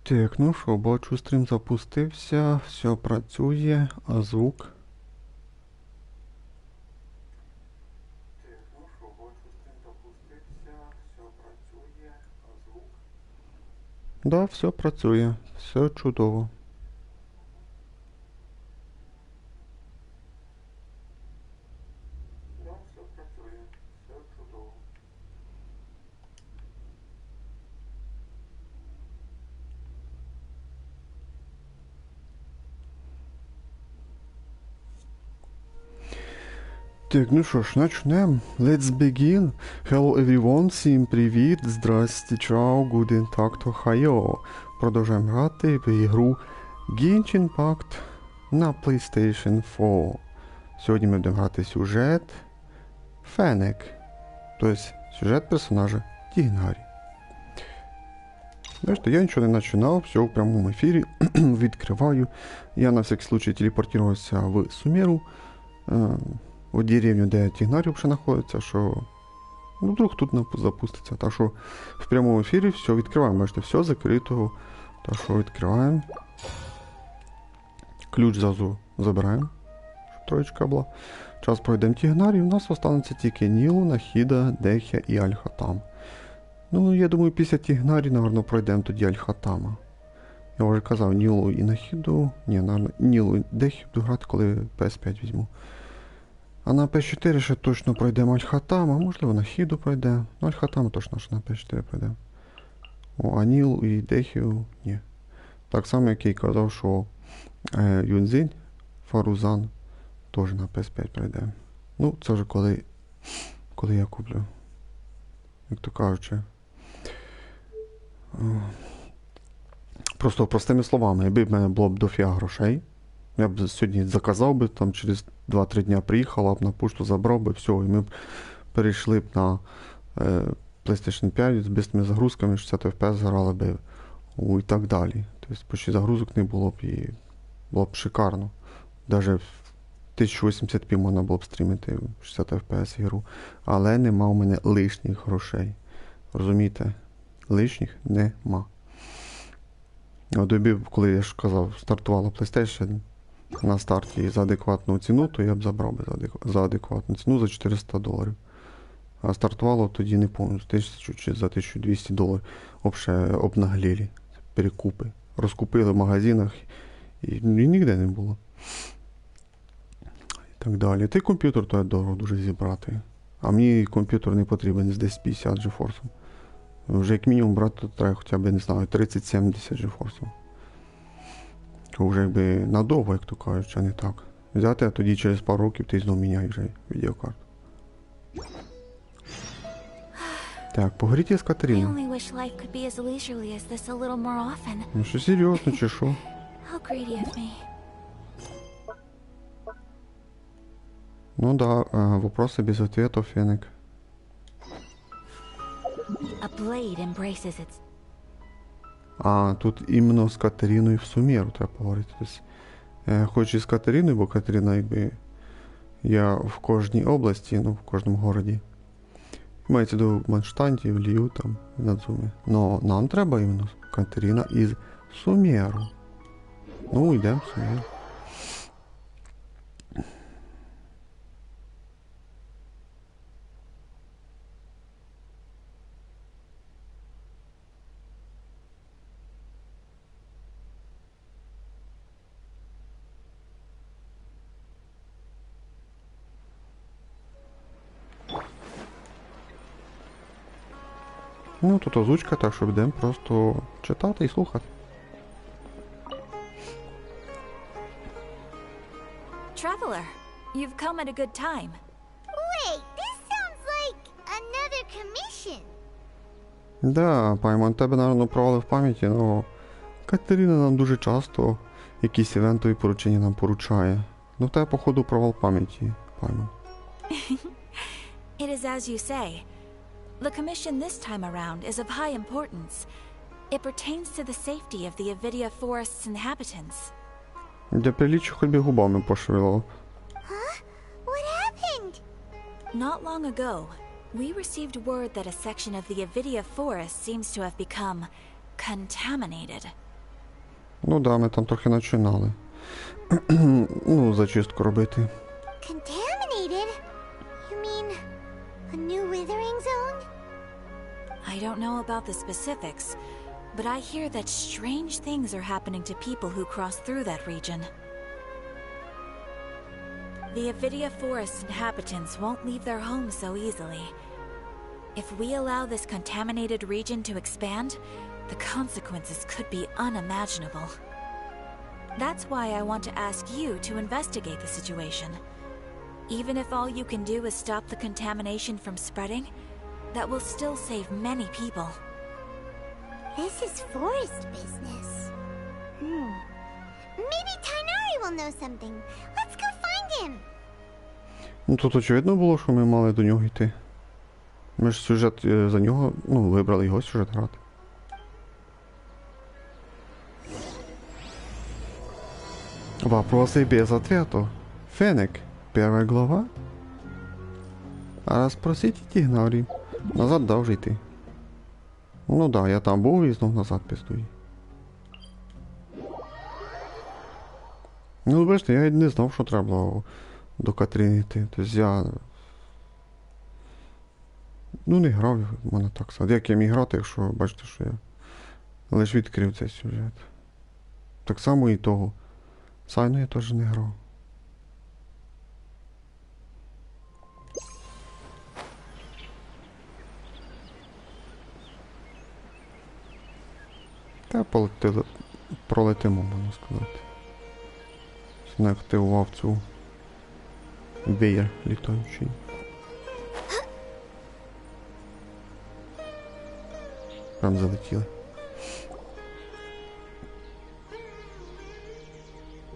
Так, ну що, бачу, стрім запустився, все працює, а звук. Да, все працює, все чудово. Так, ну що ж, начнем. Let's begin. Hello everyone, всім привіт, здрасте, чао, guten tag, хайо. Продовжуємо грати в ігру Genshin Impact на PlayStation 4. Сьогодні ми будемо грати сюжет Фенек. Тобто сюжет персонажа Тігнарі. Бачите, я нічого не починав, все в прямому ефірі. Відкриваю. Я на всякий случай телепортувався в Сумеру. В деревню, де Тігнарі вже знаходиться, що ну, вдруг тут запуститься. Так що в прямому ефірі все відкриваємо. Бачите, все закрито. Так що відкриваємо. Ключ зразу забираємо, щоб троєчка була. Час пройдемо Тігнарі, у нас останеться тільки Нілу, Нахіда, Дехя і Альхатам. Ну, я думаю, після Тігнарі, напевно, пройдемо тоді Альхатама. Я вже казав, Нілу і Нахіду. Ні, напевно, Нілу і Дехю буду грати, коли PS5 візьму. А на PS4 ще точно пройдемо Альхатама, можливо Нахіду пройдемо. Ну, Альхатама точно що на PS4 пройдемо. О, а Нілу і Дехю ні. Так само, як я й казав, що Юнзинь, Фарузан теж на PS5 пройдемо. Ну, це вже коли я куплю. Як то кажучи. Просто простими словами, якби в мене було б дофіга грошей, я б сьогодні заказав би, там через 2-3 дня приїхав, б на пошту забрав би, все, і ми б перейшли б на PlayStation 5 з бистрими загрузками, 60 FPS грали б і так далі. Тобто почти загрузок не було б і було б шикарно. Даже в 1080p можна було б стрімити 60 FPS ігру. Але нема у мене лишніх грошей. Розумієте? Лишніх нема. От коли я ж казав, стартувала PlayStation на старті за адекватну ціну, то я б забрав би за адекватну ціну за $400. А стартувало тоді, не пам'ятаю, за 1000 чи за $1200. Взагалі обнагліли. Перекупи. Розкупили в магазинах і ніде не було. І так далі. Той комп'ютер то я дорого дуже зібрати. А мені комп'ютер не потрібен з 1050 GeForce. Вже як мінімум брати треба хоча б, не знаю, 3070 GeForce. Вже якби надовго, як то кажуть, а не так. Взяти, а тоді через пару років ти знову міняй вже відеокарту. Так, поговоріть з Катериною. Ну що, серйозно, чи що? Ну да, вопросы без ответов, Фенек. А, тут іменно з Катериною в Сумеру треба поговорити. Тобто, хоч і з Катериною, бо Катерина, якби, я в кожній області, ну, в кожному городі. Мається до Манштанті, в Лію, там, в Надзумі. Но нам треба іменно Катерина із Сумеру. Ну, йдемо в Сумеру. Ну, тут озвучка, так що будемо просто читати і слухати. Traveler, you've come at a good time. Wait, this sounds like another commission. Да, Паймон, тебе, напевно, провали в пам'яті, но Катерина нам дуже часто якісь івентові поручення нам поручає. Ну, в тебе, походу, провал пам'яті, Паймон. It is as you say. The commission this time around is of high importance. It pertains to the safety of the Avidia Forest's inhabitants. Для приліччя хоч би губами пошевелило. Huh? What happened? Not long ago, we received word that a section of the Avidia Forest seems to have become contaminated. Ну да, ми там трохи починали. Ну, зачистку робити. Contaminated? You mean a new withering zone? I don't know about the specifics, but I hear that strange things are happening to people who cross through that region. The Avidia Forest inhabitants won't leave their homes so easily. If we allow this contaminated region to expand, the consequences could be unimaginable. That's why I want to ask you to investigate the situation. Even if all you can do is stop the contamination from spreading, that will still save many people. This is forest business. Maybe Tainari will know something. Let's go find him. Ну тут очевидно було, що ми мали до нього йти. Ми ж сюжет за нього, ну, вибрали його сюжет грати. Вопросы без ответа. Фенек. Первая глава. А расспросите Тигнарі. Назад дав вже йти. Ну да, я там був і знов назад піздую. Ну, бачите, я не знав, що треба було до Катріни йти. Тобто я... Ну, не грав, можна так сказати. Як я міг грати, якщо бачите, що я лише відкрив цей сюжет. Так само і того. Сайну я теж не грав. Та пролетимо, можна сказати. Не активував цю веєр літаючий. Прям залетіли.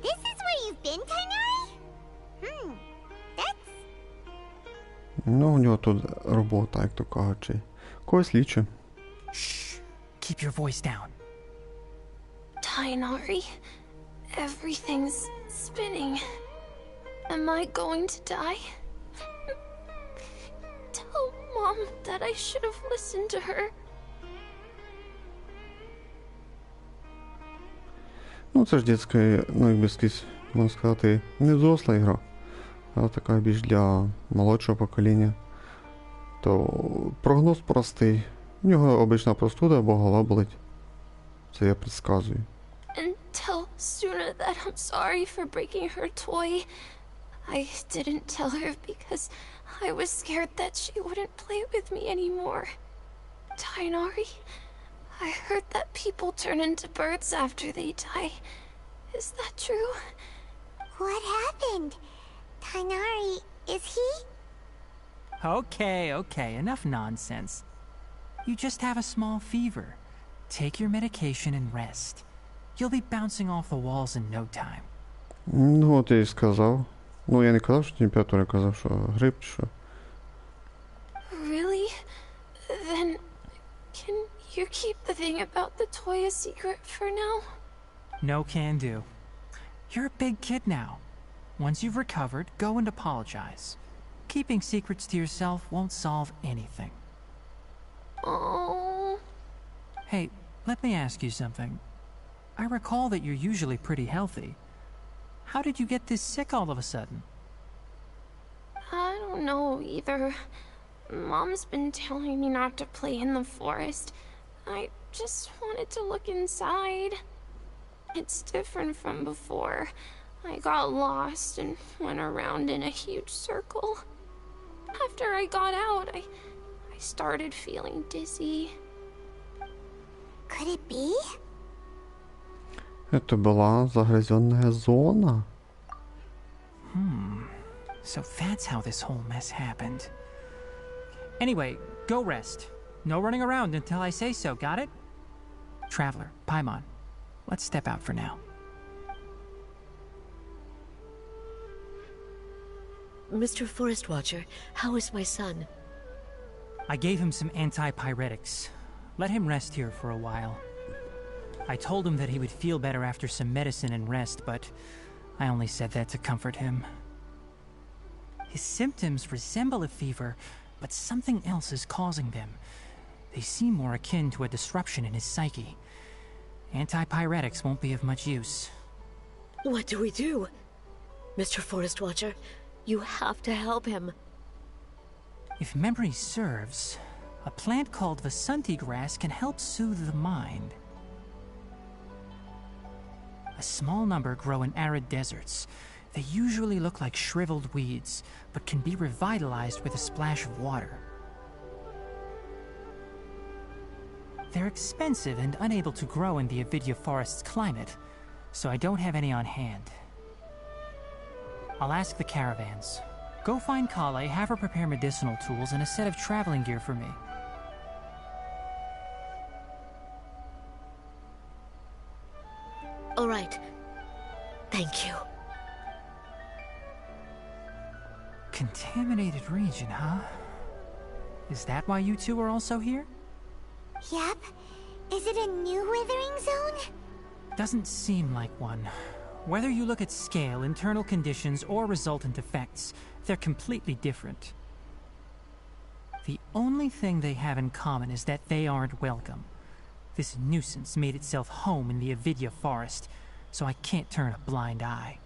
This is where you've been, Tainari? That's... Ну, у нього тут робота, як то кажучи. Когось ліче. Shh. Keep your voice down. Tainari, everything's spinning. Am I going to die? Tell Mom that I should have listened to her. Ну, це ж дитяча, ну, якби скрізь, можна сказати, не взросла ігра, а така більш для молодшого покоління. То прогноз простий. У нього обична простуда або голова болить. Це я предсказую. And tell Suna that I'm sorry for breaking her toy. I didn't tell her because I was scared that she wouldn't play with me anymore. Tainari, I heard that people turn into birds after they die. Is that true? What happened? Tainari, is he? Okay, enough nonsense. You just have a small fever. Take your medication and rest. You'll be bouncing off the walls in no time. Ну, от я і сказав. Ну, я не казав, що температура, я казав, що грип, що. Really? Then can you keep the thing about the toy a secret for now? No can do. You're a big kid now. Once you've recovered, go and apologize. Keeping secrets to yourself won't solve anything. Oh. Hey, let me ask you something. I recall that you're usually pretty healthy. How did you get this sick all of a sudden? I don't know either. Mom's been telling me not to play in the forest. I just wanted to look inside. It's different from before. I got lost and went around in a huge circle. After I got out, I started feeling dizzy. Could it be? Это была загрязненная зона. So that's how this whole mess happened. Anyway, go rest. No running around until I say so, got it? Traveler, Paimon, let's step out for now. Mr. Forest Watcher, how is my son? I gave him some antipyretics. Let him rest here for a while. I told him that he would feel better after some medicine and rest, but I only said that to comfort him. His symptoms resemble a fever, but something else is causing them. They seem more akin to a disruption in his psyche. Antipyretics won't be of much use. What do we do? Mr. Forest Watcher, you have to help him. If memory serves, a plant called Vasanti grass can help soothe the mind. A small number grow in arid deserts. They usually look like shriveled weeds, but can be revitalized with a splash of water. They're expensive and unable to grow in the Avidya forest's climate, so I don't have any on hand. I'll ask the caravans. Go find Kale, have her prepare medicinal tools and a set of traveling gear for me. All right. Thank you. Contaminated region, huh? Is that why you two are also here? Yep. Is it a new withering zone? Doesn't seem like one. Whether you look at scale, internal conditions, or resultant effects, they're completely different. The only thing they have in common is that they aren't welcome. This nuisance made itself home in the Avidya forest, so I can't turn a blind eye.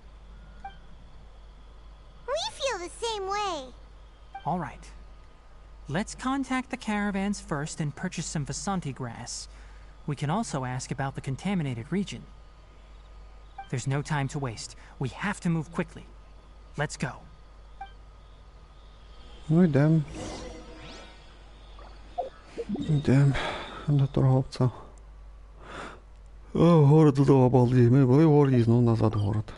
We feel the same way. All right. Let's contact the caravans first and purchase some Vasanti grass. We can also ask about the contaminated region. There's no time to waste. We have to move quickly. Let's go. Ну йдем. Йдем до торговця. О, город знову обалдій. Ми були в городі, знову назад в город.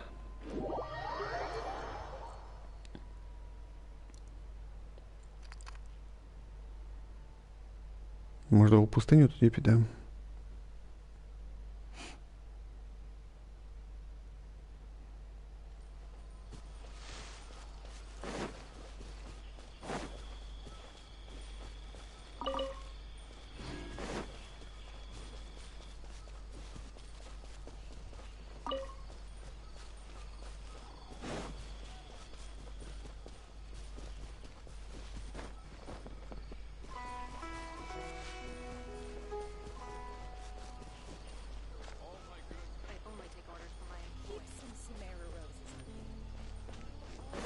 Можливо, в пустиню тоді підемо.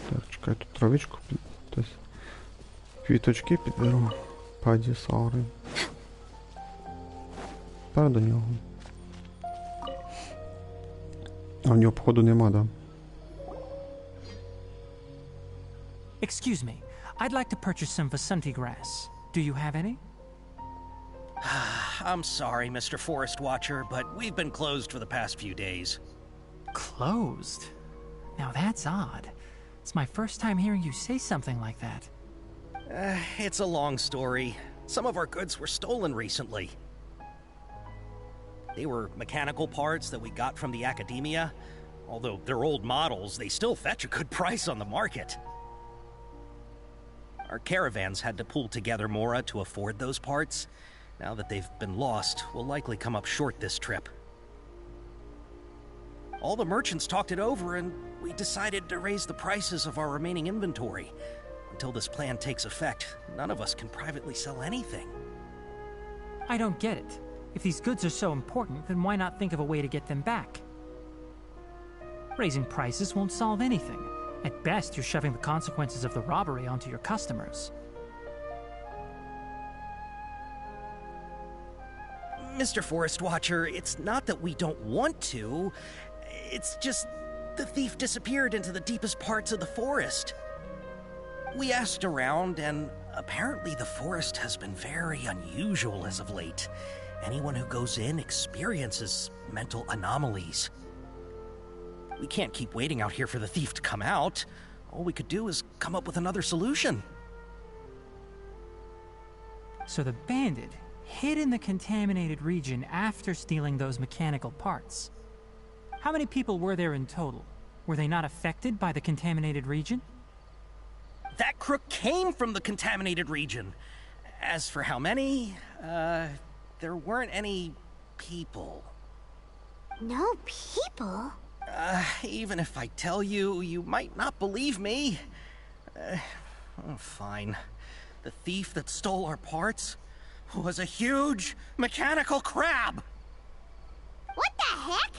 Так, чекай, тут травичку, тобто квіточки підберу. Паді саури. Тепер до нього. А в нього, походу, нема, да? Excuse me. I'd like to purchase some Vasanti grass. Do you have any? I'm sorry, Mr. Forest Watcher, but we've been closed for the past few days. Closed? Now that's odd. It's my first time hearing you say something like that. It's a long story. Some of our goods were stolen recently. They were mechanical parts that we got from the academia. Although they're old models, they still fetch a good price on the market. Our caravans had to pull together more to afford those parts. Now that they've been lost, we'll likely come up short this trip. All the merchants talked it over, and we decided to raise the prices of our remaining inventory. Until this plan takes effect, none of us can privately sell anything. I don't get it. If these goods are so important, then why not think of a way to get them back? Raising prices won't solve anything. At best, you're shoving the consequences of the robbery onto your customers. Mr. Forest Watcher, it's not that we don't want to. It's just the thief disappeared into the deepest parts of the forest. We asked around, and apparently the forest has been very unusual as of late. Anyone who goes in experiences mental anomalies. We can't keep waiting out here for the thief to come out. All we could do is come up with another solution. So the bandit hid in the contaminated region after stealing those mechanical parts. How many people were there in total? Were they not affected by the contaminated region? That crook came from the contaminated region. As for how many, there weren't any people. No people? Even if I tell you, you might not believe me. Fine. The thief that stole our parts was a huge mechanical crab. heck?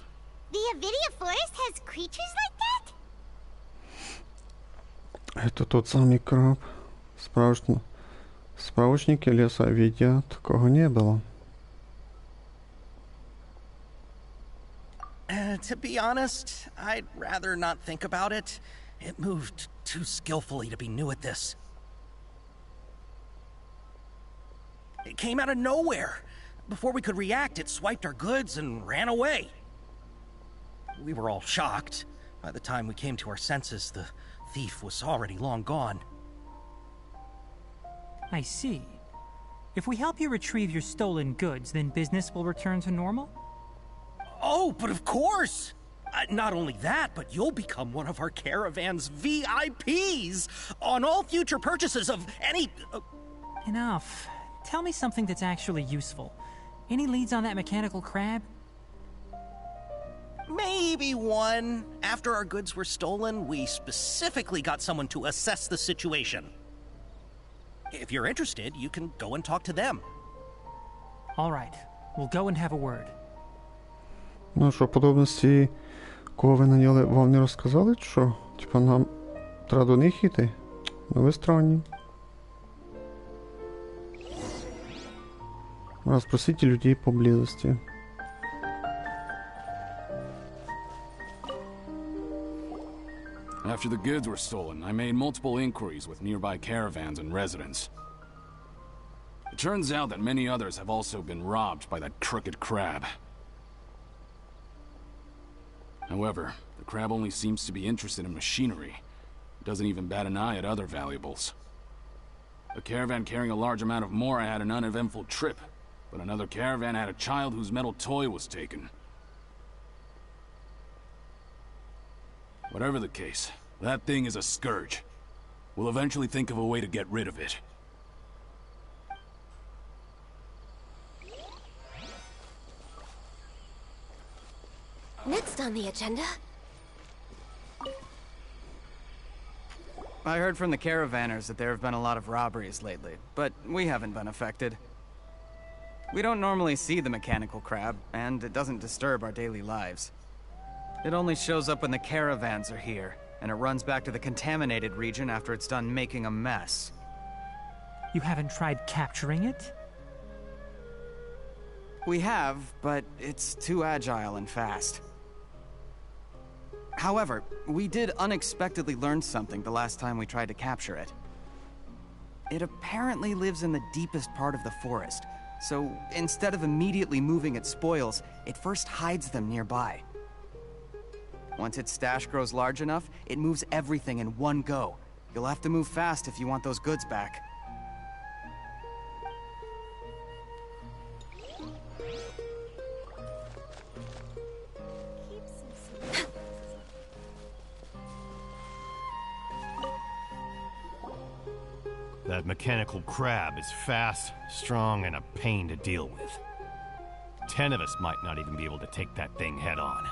The Avidia Forest has creatures like that? Это тот самый краб. В справочнике леса Авидия такого не было. To be honest, I'd rather not think about it. It moved too skillfully to be new at this. It came out of nowhere. Before we could react, it swiped our goods and ran away. We were all shocked. By the time we came to our senses, the thief was already long gone. I see. If we help you retrieve your stolen goods, then business will return to normal? Oh, but of course! Not only that, but you'll become one of our caravan's VIPs on all future purchases of any... Enough. Tell me something that's actually useful. Any leads on that mechanical crab? Maybe one. After our goods were stolen, we specifically got someone to assess the situation. If you're interested, you can go and talk to them. All right. We'll go and have a word. Ну що, подробності, кого ви наняли, вам не розказали, що? Типа нам треба до них йти? Ну ви странні. Розпросіть людей поблизості. After the goods were stolen, I made multiple inquiries with nearby caravans and residents. It turns out that many others have also been robbed by that crooked crab. However, the crab only seems to be interested in machinery. It doesn't even bat an eye at other valuables. A caravan carrying a large amount of Mora had an uneventful trip, but another caravan had a child whose metal toy was taken. Whatever the case, that thing is a scourge. We'll eventually think of a way to get rid of it. Next on the agenda. I heard from the caravanners that there have been a lot of robberies lately, but we haven't been affected. We don't normally see the mechanical crab, and it doesn't disturb our daily lives. It only shows up when the caravans are here, and it runs back to the contaminated region after it's done making a mess. You haven't tried capturing it? We have, but it's too agile and fast. However, we did unexpectedly learn something the last time we tried to capture it. It apparently lives in the deepest part of the forest, so instead of immediately moving its spoils, it first hides them nearby. Once its stash grows large enough, it moves everything in one go. You'll have to move fast if you want those goods back. That mechanical crab is fast, strong, and a pain to deal with. 10 of us might not even be able to take that thing head on.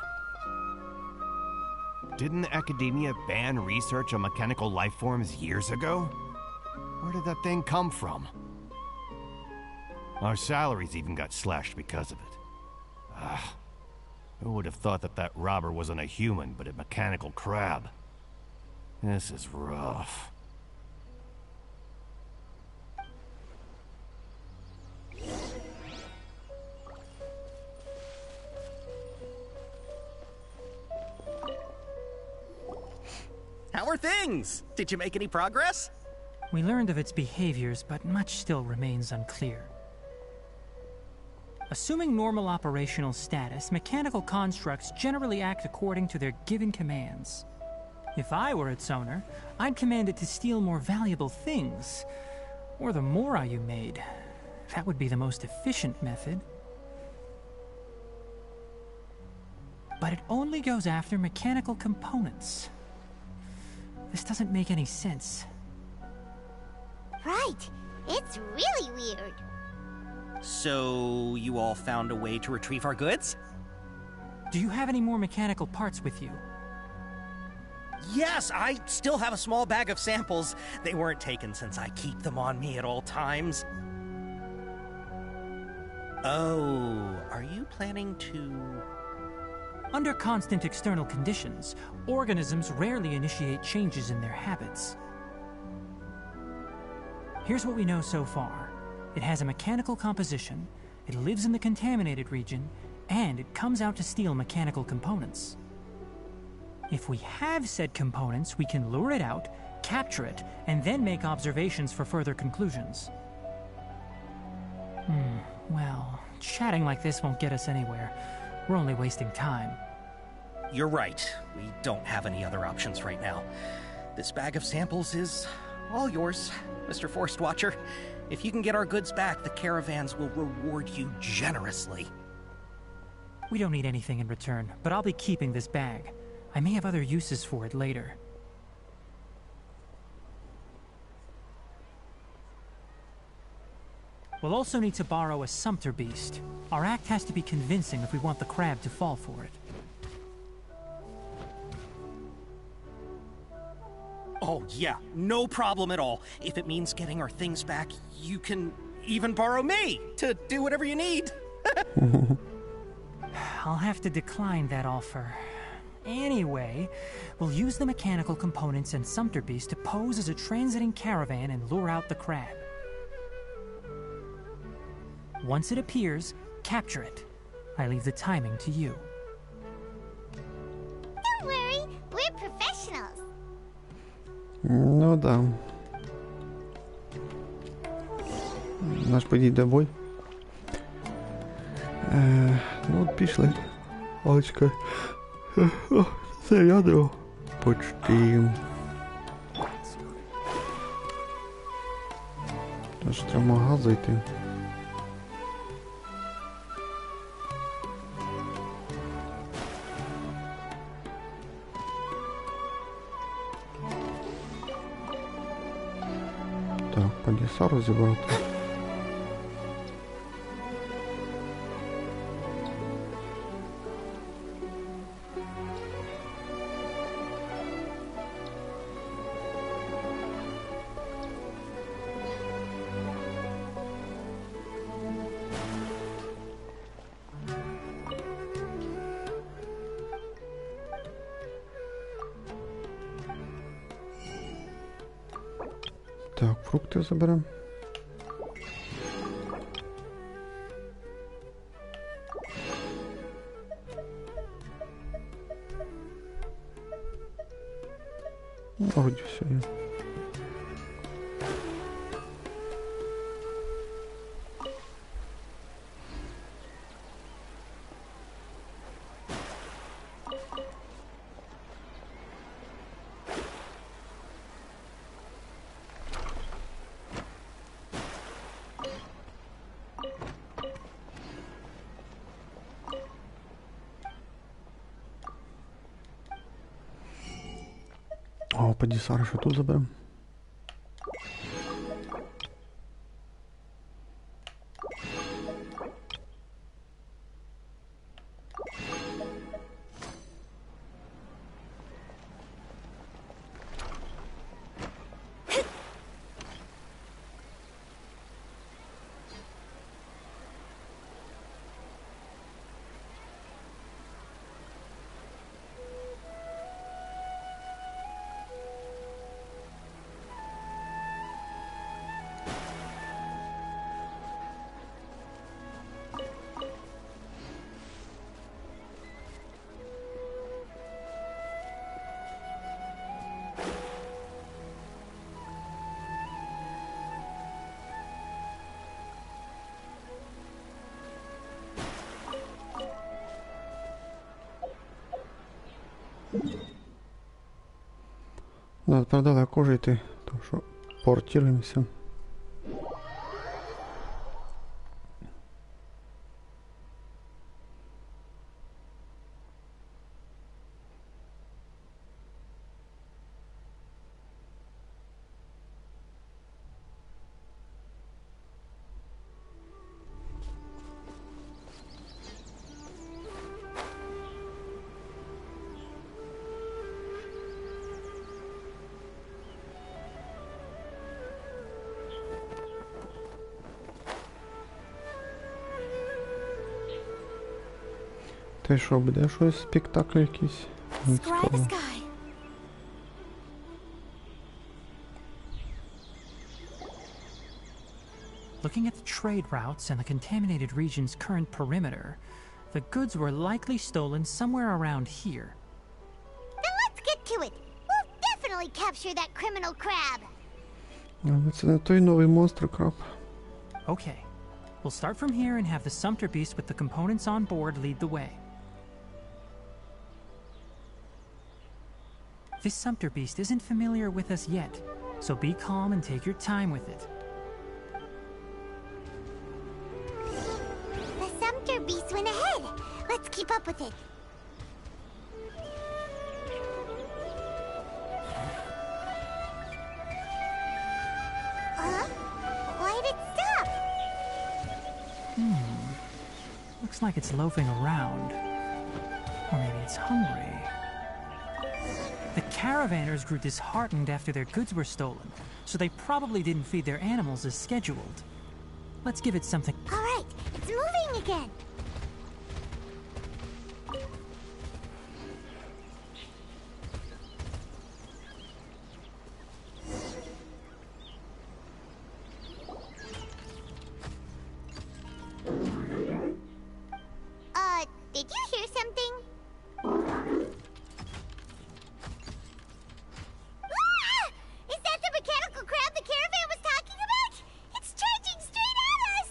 Didn't academia ban research on mechanical life forms years ago? Where did that thing come from? Our salaries even got slashed because of it. Who would have thought that that robber wasn't a human, but a mechanical crab? This is rough. How are things? Did you make any progress? We learned of its behaviors, but much still remains unclear. Assuming normal operational status, mechanical constructs generally act according to their given commands. If I were its owner, I'd command it to steal more valuable things. Or the Mora you made. That would be the most efficient method. But it only goes after mechanical components. This doesn't make any sense. Right. It's really weird. So, you all found a way to retrieve our goods? Do you have any more mechanical parts with you? Yes, I still have a small bag of samples. They weren't taken since I keep them on me at all times. Oh, are you planning to Under constant external conditions, organisms rarely initiate changes in their habits. Here's what we know so far. It has a mechanical composition, it lives in the contaminated region, and it comes out to steal mechanical components. If we have said components, we can lure it out, capture it, and then make observations for further conclusions. Well, chatting like this won't get us anywhere. We're only wasting time. You're right. We don't have any other options right now. This bag of samples is all yours, Mr. Forest Watcher. If you can get our goods back, the caravans will reward you generously. We don't need anything in return, but I'll be keeping this bag. I may have other uses for it later. We'll also need to borrow a sumpter beast. Our act has to be convincing if we want the crab to fall for it. Oh yeah, no problem at all. If it means getting our things back, you can even borrow me to do whatever you need. I'll have to decline that offer. Anyway, we'll use the mechanical components and sumpter beast to pose as a transiting caravan and lure out the crab. Once it appears, capture it. I leave the timing to you. Don't worry, we're professionals. Ну да. Наш підійде бой. Ну от пішли. Очка. Це ядро. Почти. Тож треба в магаз зайти. Так, поліса розібрати. Так, фрукти заберемо. Вроді все є. О, Падісара, що тут заберемо? Надо тепер далеко вже йти, тому що портіруємося. Ти що, буде щось спектакль якийсь? Ну, Scry the цікаво. sky. Looking at the trade routes and the contaminated region's current perimeter, the goods were likely stolen somewhere around here. Then let's get to it. We'll definitely capture that criminal crab. Але це не той новий монстр краб. Okay, we'll start from here and have the sumpter beast with the components on board lead the way. This sumpter beast isn't familiar with us yet, so be calm and take your time with it. The Sumter Beast went ahead. Let's keep up with it. Huh? Why did it stop? Looks like it's loafing around. Or maybe it's hungry. The caravanners grew disheartened after their goods were stolen, so they probably didn't feed their animals as scheduled. Let's give it something. All right, it's moving again. Did you hear something? Ah! Is that the mechanical crab the caravan was talking about? It's charging straight at us!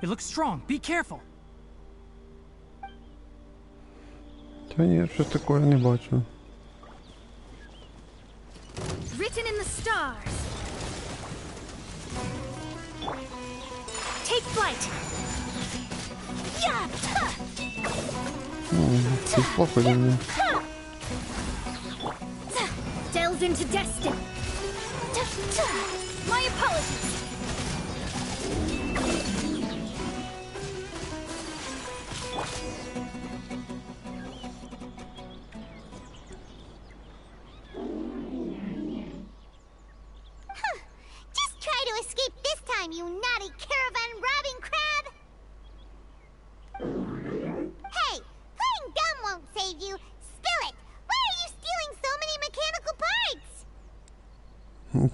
It looks strong. Be careful. Та ні, щось такого не бачу. Written in the stars. Take flight. Це плохо для мене. Delve into destiny. My apologies. Just try to escape this time, you naughty caravan robbing crab! Hey, playing dumb won't save you. Spill it! Why are you stealing so many mechanical parts?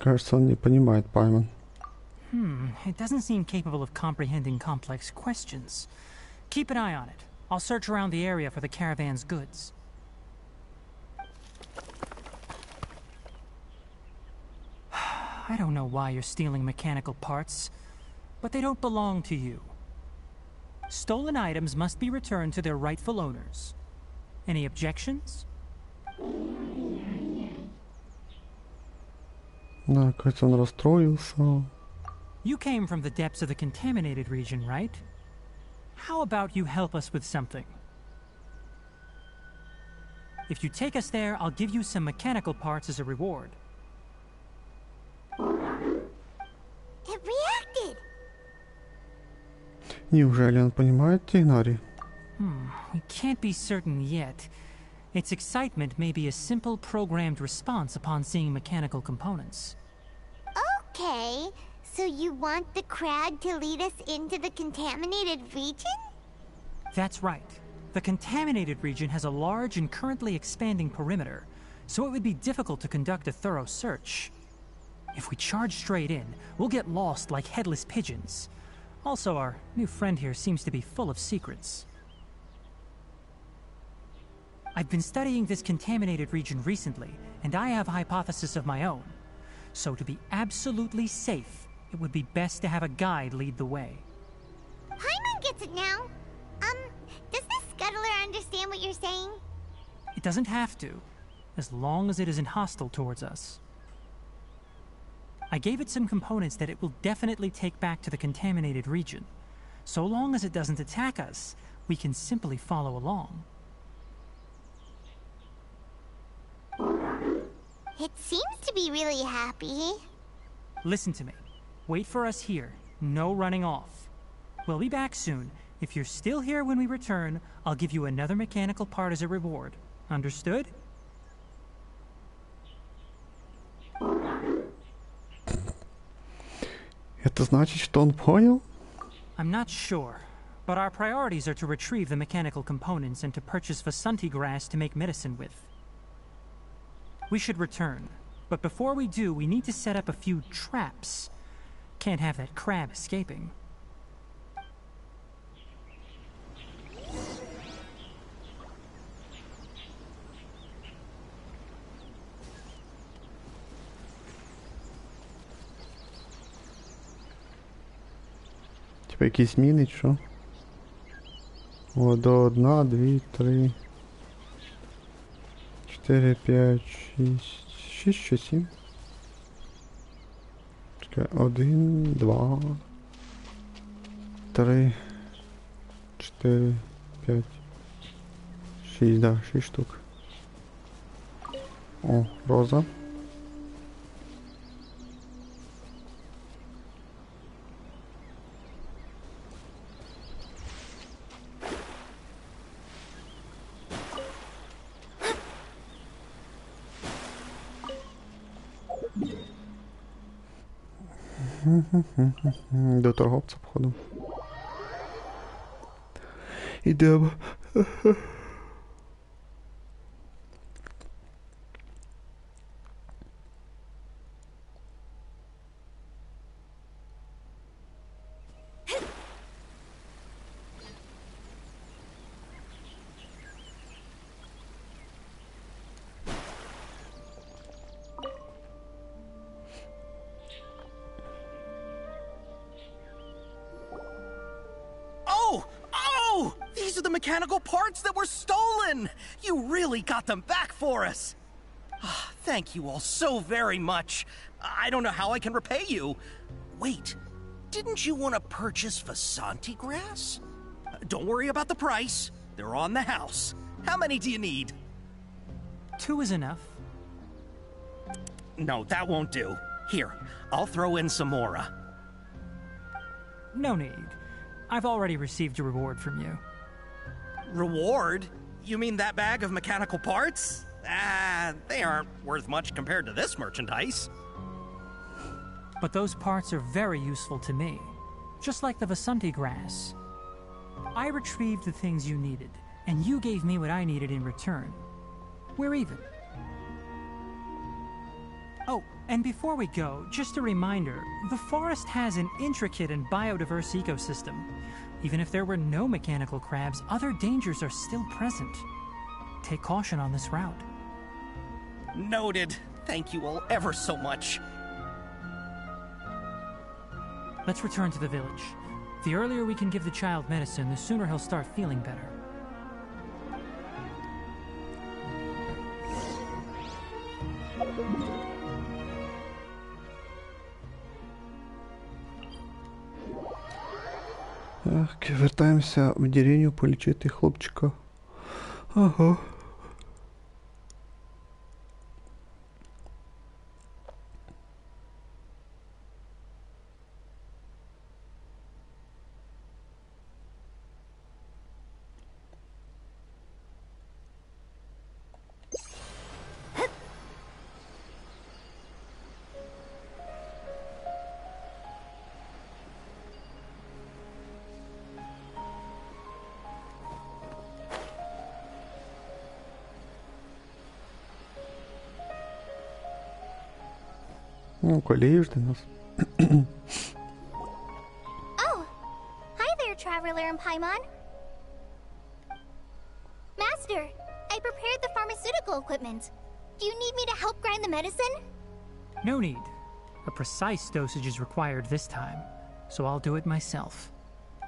Кажется, он не понимает Пайман. It doesn't seem capable of comprehending complex questions. Keep an eye on it. I'll search around the area for the caravan's goods. I don't know why you're stealing mechanical parts, but they don't belong to you. Stolen items must be returned to their rightful owners. Any objections? Да, кажется, он расстроился. You came from the depths of the contaminated region, right? How about you help us with something? If you take us there, I'll give you some mechanical parts as a reward. It reacted! Неужели он понимает Тигнари? We can't be certain yet. Its excitement may be a simple programmed response upon seeing mechanical components. Okay, so you want the crab to lead us into the contaminated region? That's right. The contaminated region has a large and currently expanding perimeter, so it would be difficult to conduct a thorough search. If we charge straight in, we'll get lost like headless pigeons. Also, our new friend here seems to be full of secrets. I've been studying this contaminated region recently, and I have a hypothesis of my own. So to be absolutely safe, it would be best to have a guide lead the way. Paimon gets it now. Does this scuttler understand what you're saying? It doesn't have to, as long as it isn't hostile towards us. I gave it some components that it will definitely take back to the contaminated region. So long as it doesn't attack us, we can simply follow along. It seems to be really happy. Listen to me. Wait for us here. No running off. We'll be back soon. If you're still here when we return, I'll give you another mechanical part as a reward. Understood? Это значит, что он понял? I'm not sure, But our priorities are to retrieve the mechanical components and to purchase Vasanti grass to make medicine with. We should return, but before we do, we need to set up a few traps. Can't have that crab escaping. Типа якісь міни, що? О, до 1, 2, 3, 4, 5, 6, 6 чи 7. Чекай, 1, 2, 3, 4, 5, 6, да, 6 штук. О, роза. До торговця, походу. Ідемо. These are the mechanical parts that were stolen! You really got them back for us! Thank you all so very much. I don't know how I can repay you. Wait, didn't you want to purchase Vasanti grass? Don't worry about the price. They're on the house. How many do you need? 2 is enough. No, that won't do. Here, I'll throw in some more. No need. I've already received a reward from you. Reward? You mean that bag of mechanical parts? They aren't worth much compared to this merchandise. But those parts are very useful to me. Just like the Vasanti grass. I retrieved the things you needed, and you gave me what I needed in return. We're even. Oh, and before we go, just a reminder, the forest has an intricate and biodiverse ecosystem. Even if there were no mechanical crabs, other dangers are still present. Take caution on this route. Noted. Thank you all ever so much. Let's return to the village. The earlier we can give the child medicine, the sooner he'll start feeling better. Так, вертаємося в деревню полічити хлопчика. Ага. Ну, колею жди нас. Oh, hi there, Traveler and Paimon. Master, I prepared the pharmaceutical equipment. Do you need me to help grind the medicine? No need. A precise dosage is required this time, so I'll do it myself.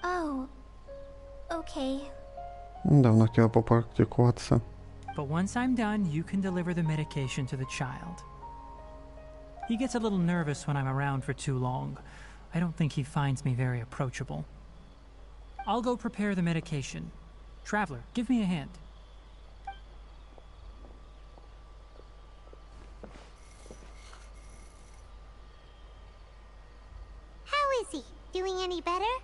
Oh, okay. Давно хотіла попрактикуватися. But once I'm done, you can deliver the medication to the child. He gets a little nervous when I'm around for too long. I don't think he finds me very approachable. I'll go prepare the medication. Traveler, give me a hand. How is he? Doing any better?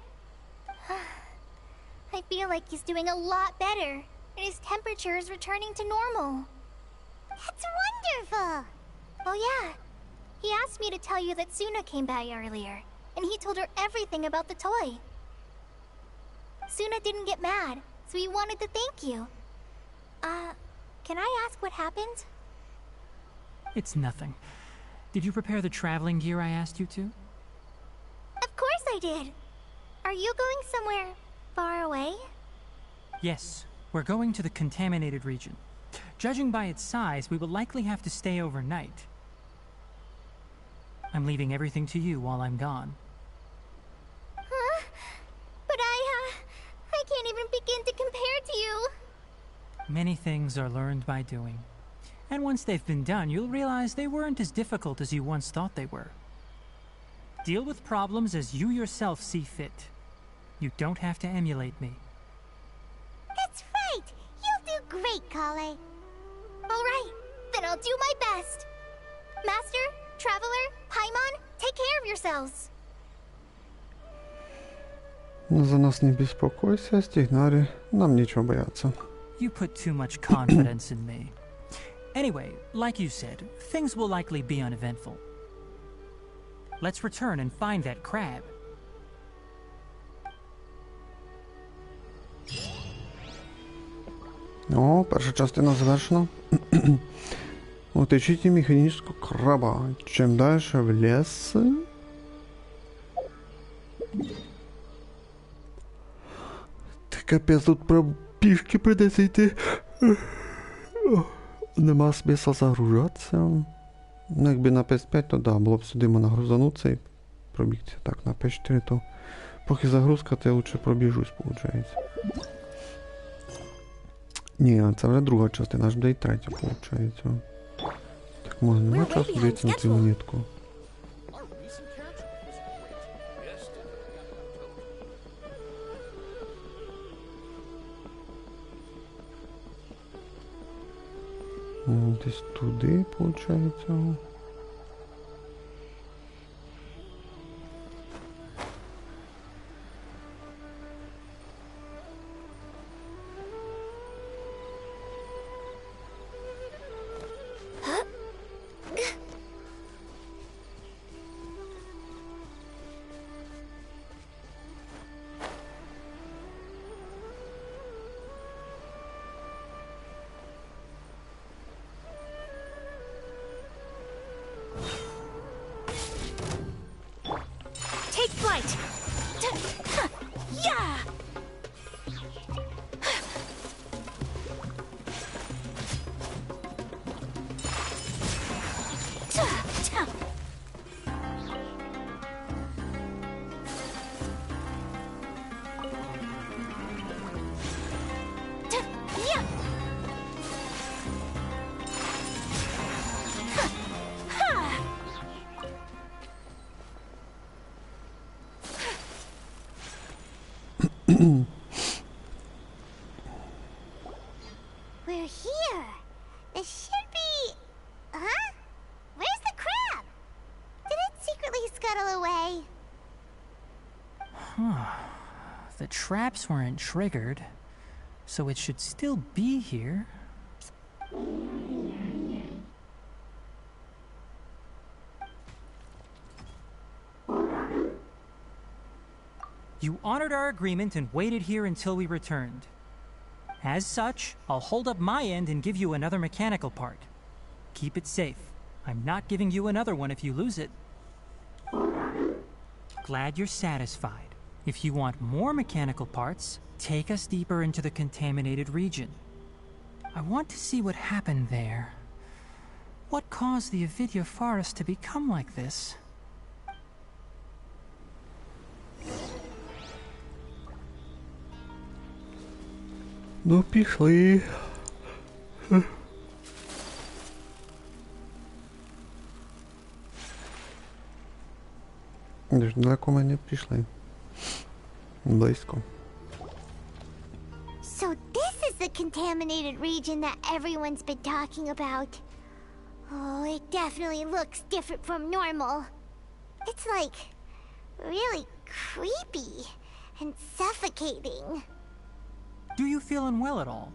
I feel like he's doing a lot better, and his temperature is returning to normal. That's wonderful! Oh yeah, he asked me to tell you that Suna came by earlier, and he told her everything about the toy. Suna didn't get mad, so he wanted to thank you. Can I ask what happened? It's nothing. Did you prepare the traveling gear I asked you to? Of course I did. Are you going somewhere far away? Yes, we're going to the contaminated region. Judging by its size, we will likely have to stay overnight. I'm leaving everything to you while I'm gone. Huh? But I can't even begin to compare to you. Many things are learned by doing. And once they've been done, you'll realize they weren't as difficult as you once thought they were. Deal with problems as you yourself see fit. You don't have to emulate me. That's right! You'll do great, Kale. Alright, then I'll do my best. Master, Traveler, Paimon, take care of yourselves. За нас не беспокойся, Стигнари. Нам нечего бояться. You put too much confidence in me. Anyway, like you said, things will likely be uneventful. Let's return and find that crab. О, перша частина завершена. Отыщите механического краба. Чем дальше в лес... Ти капець, тут пішки придеться йти. Нема смисла загружатися. Ну, якби на PS5, то да, було б сюди можна грузанутися і пробігтися. Так, на PS4, то поки загрузка, то я лучше пробіжусь, виходить. Ні, це вже друга частина, аж буде і третя, виходить. Так, може, нема часу дивитися на цю монетку. Десь туди, виходить. We're here. It should be... Huh? Where's the crab? Did it secretly scuttle away? The traps weren't triggered, so it should still be here. You honored our agreement and waited here until we returned. As such, I'll hold up my end and give you another mechanical part. Keep it safe. I'm not giving you another one if you lose it. Glad you're satisfied. If you want more mechanical parts, take us deeper into the contaminated region. I want to see what happened there. What caused the Avidya forest to become like this? Ну, пішли. Дуже далеко ми не пішли. Близько. So this is the contaminated region that everyone's been talking about. Oh, it definitely looks different from normal. It's like really creepy and suffocating. Do you feel unwell at all?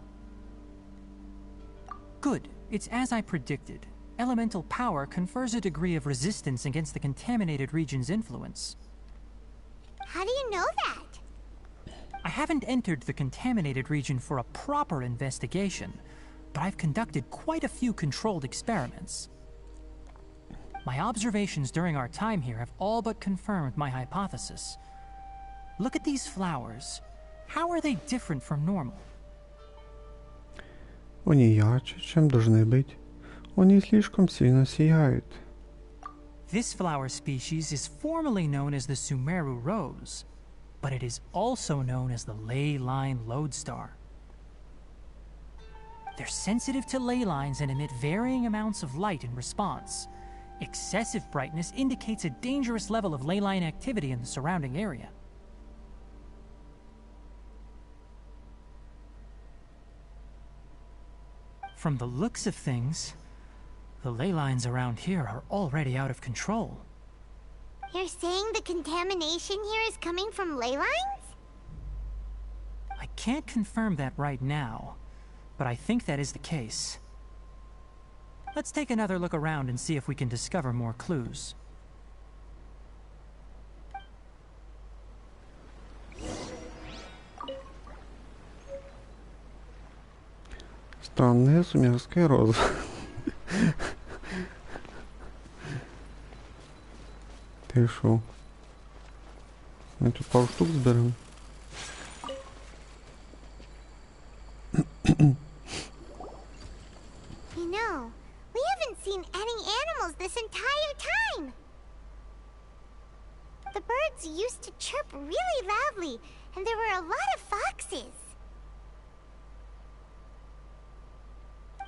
Good. It's as I predicted. Elemental power confers a degree of resistance against the contaminated region's influence. How do you know that? I haven't entered the contaminated region for a proper investigation, but I've conducted quite a few controlled experiments. My observations during our time here have all but confirmed my hypothesis. Look at these flowers. How are they different from normal? Они ярче, чем должны быть. Они слишком сильно сияют. This flower species is formally known as the Sumeru rose, but it is also known as the ley line lodestar. They're sensitive to ley lines and emit varying amounts of light in response. Excessive brightness indicates a dangerous level of ley line activity in the surrounding area. From the looks of things, the ley lines around here are already out of control. You're saying the contamination here is coming from ley lines? I can't confirm that right now, but I think that is the case. Let's take another look around and see if we can discover more clues. Странная сумерская роза. Ты шо? Мы тут пару штук сберем. You know, we haven't seen any animals this entire time. The birds used to chirp really loudly, and there were a lot of foxes.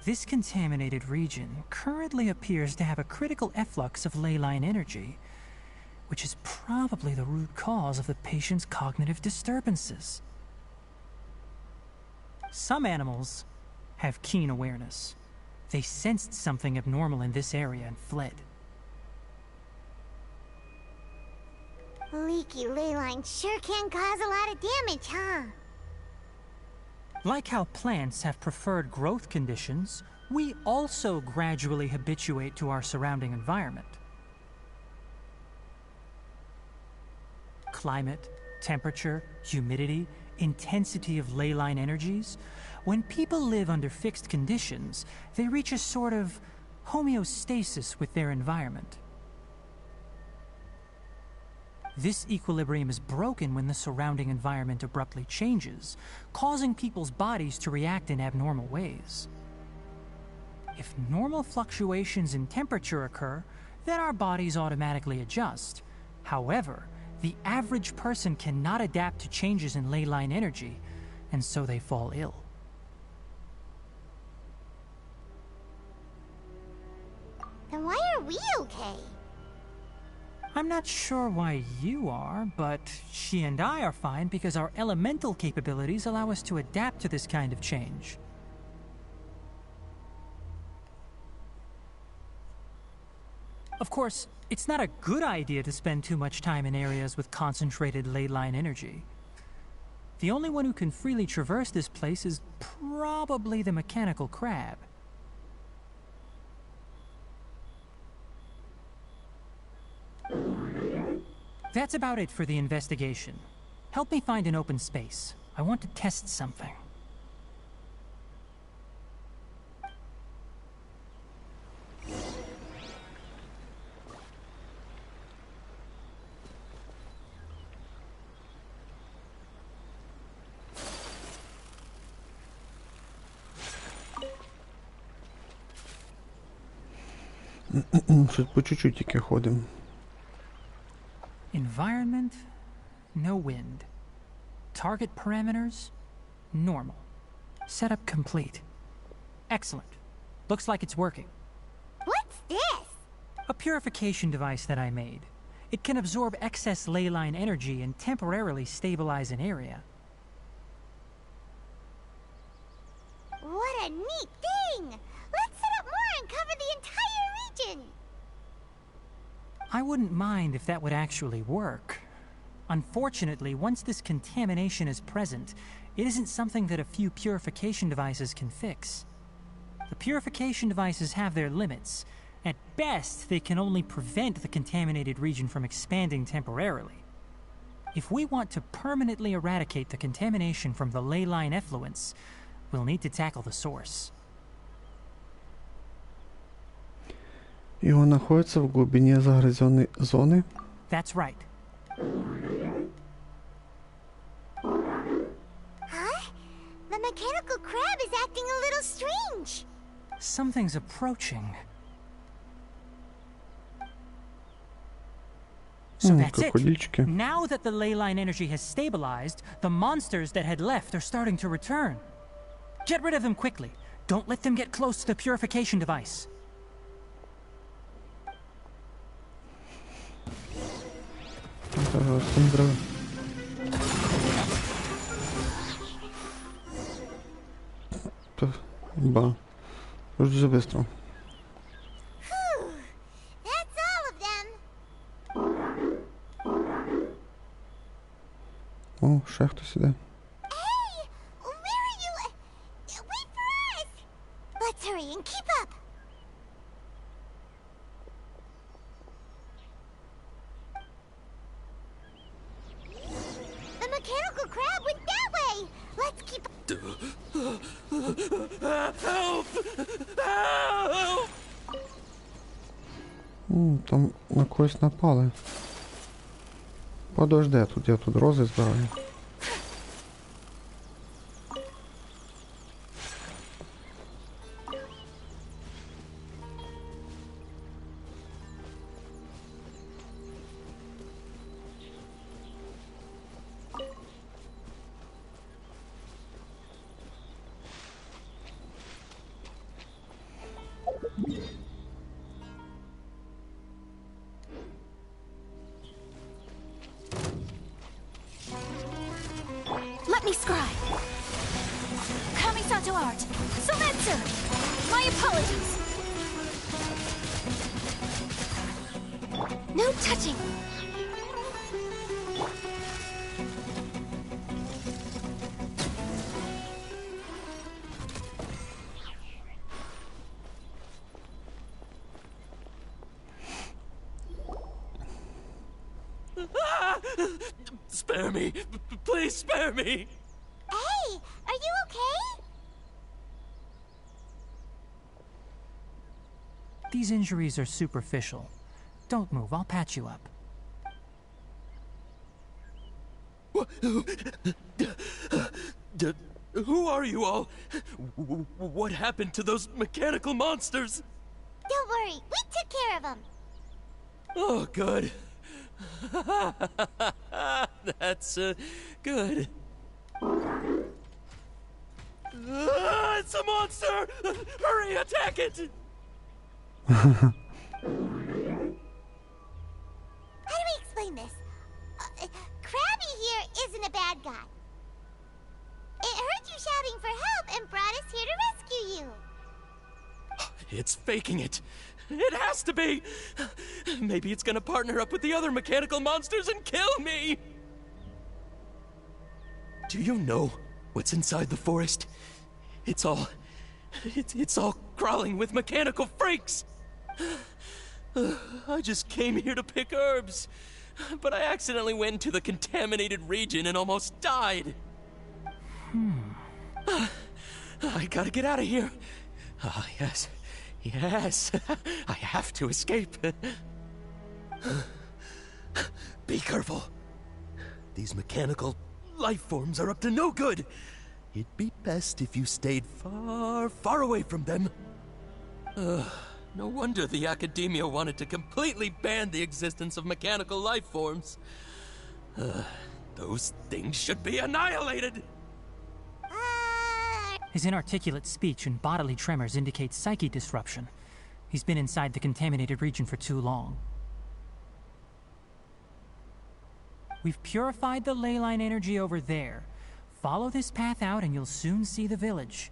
This contaminated region currently appears to have a critical efflux of ley line energy, which is probably the root cause of the patient's cognitive disturbances. Some animals have keen awareness. They sensed something abnormal in this area and fled. Leaky ley lines sure can cause a lot of damage, huh? Like how plants have preferred growth conditions, we also gradually habituate to our surrounding environment. Climate, temperature, humidity, intensity of ley line energies. When people live under fixed conditions, they reach a sort of homeostasis with their environment. This equilibrium is broken when the surrounding environment abruptly changes, causing people's bodies to react in abnormal ways. If normal fluctuations in temperature occur, then our bodies automatically adjust. However, the average person cannot adapt to changes in ley line energy, and so they fall ill. Then why are we okay? I'm not sure why you are, but she and I are fine because our elemental capabilities allow us to adapt to this kind of change. Of course, it's not a good idea to spend too much time in areas with concentrated ley line energy. The only one who can freely traverse this place is probably the mechanical crab. That's about it for the investigation. Help me find an open space. I want to test something. Щось по чуть-чуть тільки ходимо. Environment, no wind. Target parameters, normal. Setup complete. Excellent. Looks like it's working. What's this? A purification device that I made. It can absorb excess ley line energy and temporarily stabilize an area. What a neat thing! Let's set up more and cover the entire region! I wouldn't mind if that would actually work. Unfortunately, once this contamination is present, it isn't something that a few purification devices can fix. The purification devices have their limits. At best, they can only prevent the contaminated region from expanding temporarily. If we want to permanently eradicate the contamination from the ley line effluents, we'll need to tackle the source. И он находится в глубине загрязненной зоны. That's right. Huh? The mechanical crab is acting a little strange. Something's approaching. So that's it. Крокодильчики. Now that the ley line energy has stabilized, the monsters that had left are starting to return. Get rid of them quickly. Don't let them get close to the purification device. Ба. Уже быстро. That's all of them. О, ще хтось іде. Hey, where are you? Wait for us. Let's hurry and keep up. The mechanical crab went that way. Let's keep up. Help! Help! Там на когось напали. Подожди, тут я тут рози збираю. Let me scribe. Kamisato art. Sometsu. My apologies. No touching. Spare me! Please spare me! Hey, are you okay? These injuries are superficial. Don't move, I'll patch you up. Who are you all? What happened to those mechanical monsters? Don't worry, we took care of them. Oh, good. That's good. It's a monster! Hurry, attack it! How do we explain this? Krabby here isn't a bad guy. It heard you shouting for help and brought us here to rescue you. It's faking it. It has to be! Maybe it's gonna partner up with the other mechanical monsters and kill me! Do you know what's inside the forest? It's all crawling with mechanical freaks! I just came here to pick herbs, but I accidentally went into the contaminated region and almost died. I gotta get out of here. Ah, yes. Yes, I have to escape. Be careful. These mechanical life forms are up to no good. It'd be best if you stayed far, far away from them. No wonder the academia wanted to completely ban the existence of mechanical life forms. Those things should be annihilated. His inarticulate speech and bodily tremors indicate psyche disruption. He's been inside the contaminated region for too long. We've purified the ley line energy over there. Follow this path out and you'll soon see the village.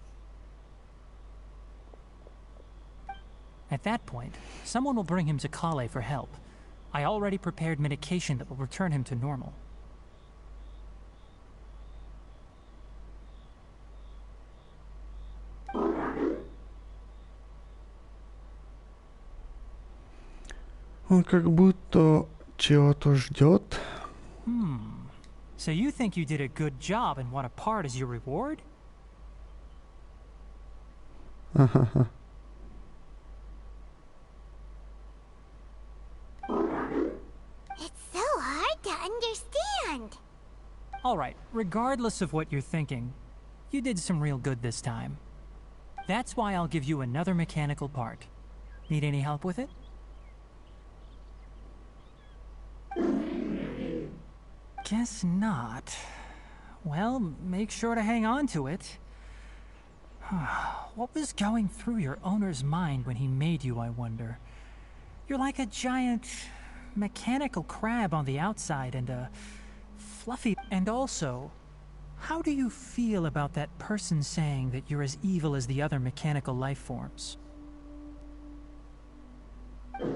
At that point, someone will bring him to Kale for help. I already prepared medication that will return him to normal. Он как будто чего-то ждет. So you think you did a good job and want a part as your reward? It's so hard to understand. Alright, regardless of what you're thinking, you did some real good this time. That's why I'll give you another mechanical part. Need any help with it? Guess not. Well, make sure to hang on to it. What was going through your owner's mind when he made you, I wonder? You're like a giant mechanical crab on the outside and a fluffy... And also, how do you feel about that person saying that you're as evil as the other mechanical life forms? Okay,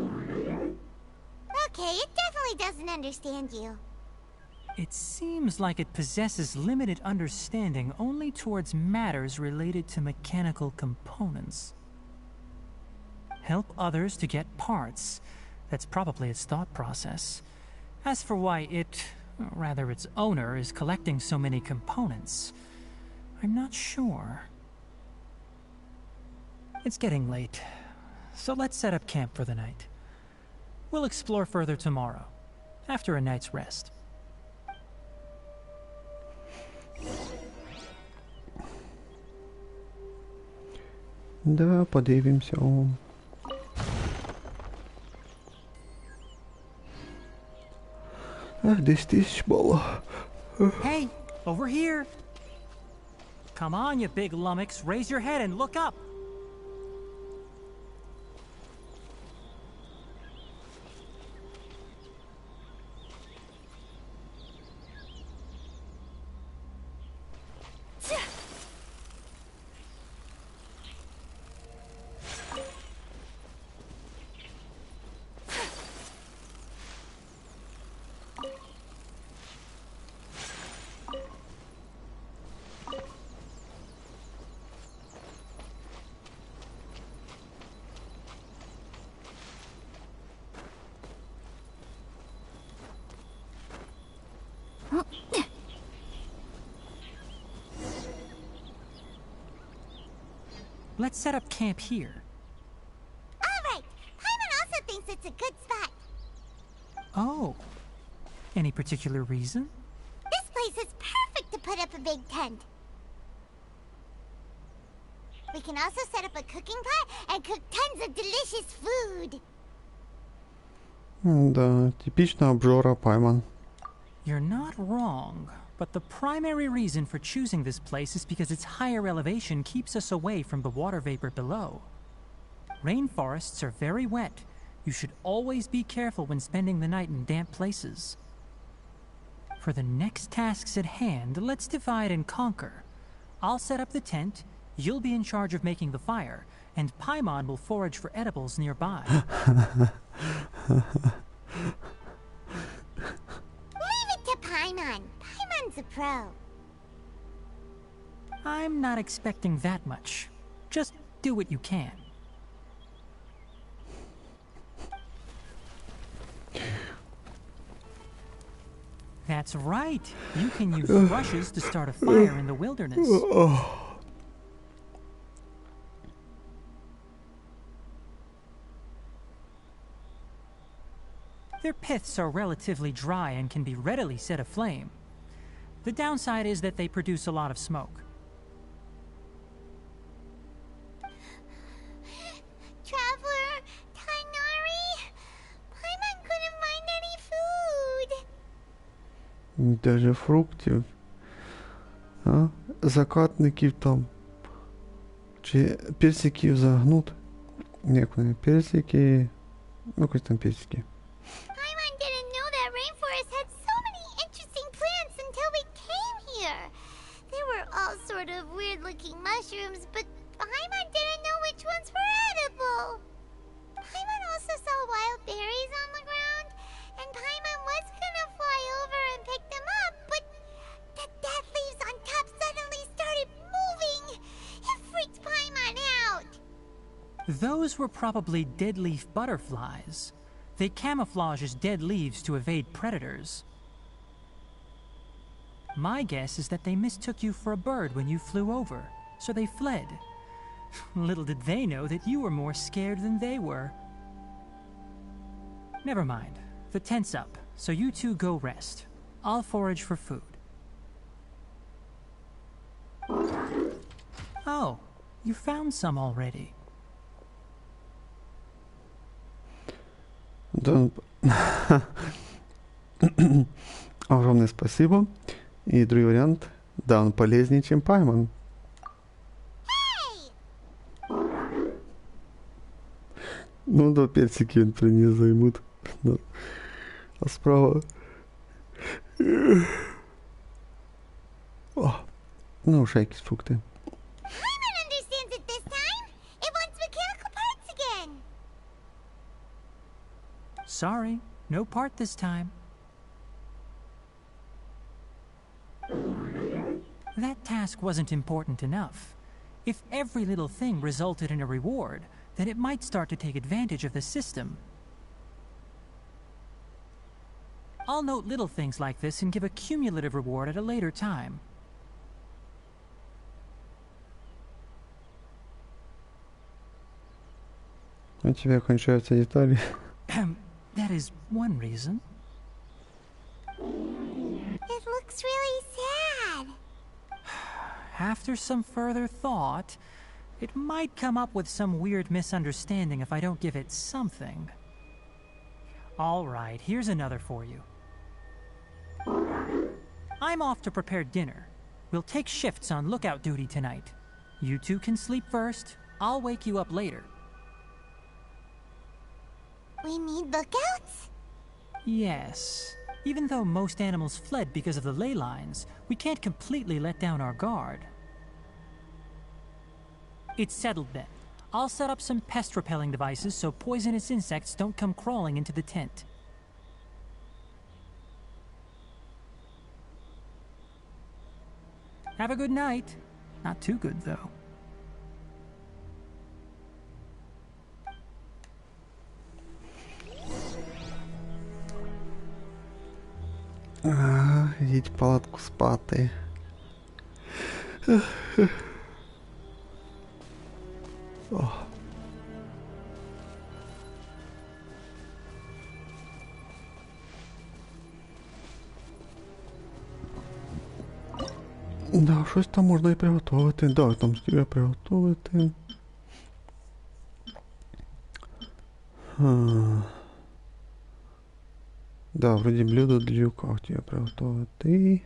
it definitely doesn't understand you. It seems like it possesses limited understanding only towards matters related to mechanical components. Help others to get parts. That's probably its thought process. As for why it, or rather its owner, is collecting so many components, I'm not sure. It's getting late, so let's set up camp for the night. We'll explore further tomorrow, after a night's rest. Да, подивимося. Ах, 10 тисяч було. Hey, over here! Come on, you big lummox, raise your head and look up! Let's set up camp here. Alright, Paimon also thinks it's a good spot. Oh. Any particular reason? This place is perfect to put up a big tent. We can also set up a cooking pot and cook tons of delicious food. Да, типичная обжора Пайман. You're not wrong, but the primary reason for choosing this place is because its higher elevation keeps us away from the water vapor below. Rainforests are very wet. You should always be careful when spending the night in damp places. For the next tasks at hand, let's divide and conquer. I'll set up the tent, you'll be in charge of making the fire, and Paimon will forage for edibles nearby. Leave it to Paimon. Paimon's a pro. I'm not expecting that much. Just do what you can. That's right. You can use rushes to start a fire in the wilderness. Their piths are relatively dry and can be readily set aflame. The downside is that they produce a lot of smoke. Traveler, Tainari, Paimon couldn't find any food. Даже фруктів. А? Закатників там. Чи персиків загнут. Як вони? Персики. Ну, якось там персики. Paimon didn't know that rainforest had so many interesting plants until we came here. They were all sort of weird-looking mushrooms, but Paimon didn't know which ones were edible. Paimon also saw wild berries on the ground, and Paimon was gonna fly over and pick them up, but the dead leaves on top suddenly started moving. It freaked Paimon out. Those were probably dead leaf butterflies. They camouflage as dead leaves to evade predators. My guess is that they mistook you for a bird when you flew over, so they fled. Little did they know that you were more scared than they were. Never mind. The tent's up, so you two go rest. I'll forage for food. Oh, you found some already. Огромное спасибо. И другой вариант. Да, он полезнее, чем пойман. Ну да, персики он принес займут. Да. А справа... О, ну, уже якісь фрукти. Sorry, no part this time. That task wasn't important enough. If every little thing resulted in a reward, then it might start to take advantage of the system. I'll note little things like this and give a cumulative reward at a later time. У тебя кончаются детали. That is one reason. It looks really sad. After some further thought, it might come up with some weird misunderstanding if I don't give it something. All right, here's another for you. I'm off to prepare dinner. We'll take shifts on lookout duty tonight. You two can sleep first. I'll wake you up later. We need lookouts? Yes. Even though most animals fled because of the ley lines, we can't completely let down our guard. It's settled then. I'll set up some pest-repelling devices so poisonous insects don't come crawling into the tent. Have a good night. Not too good, though. Йдіть в палатку спати. О. Да, щось там можна і приготувати. Да, там стільки приготувати. Да, вроде блюдо для юка хотів приготувати.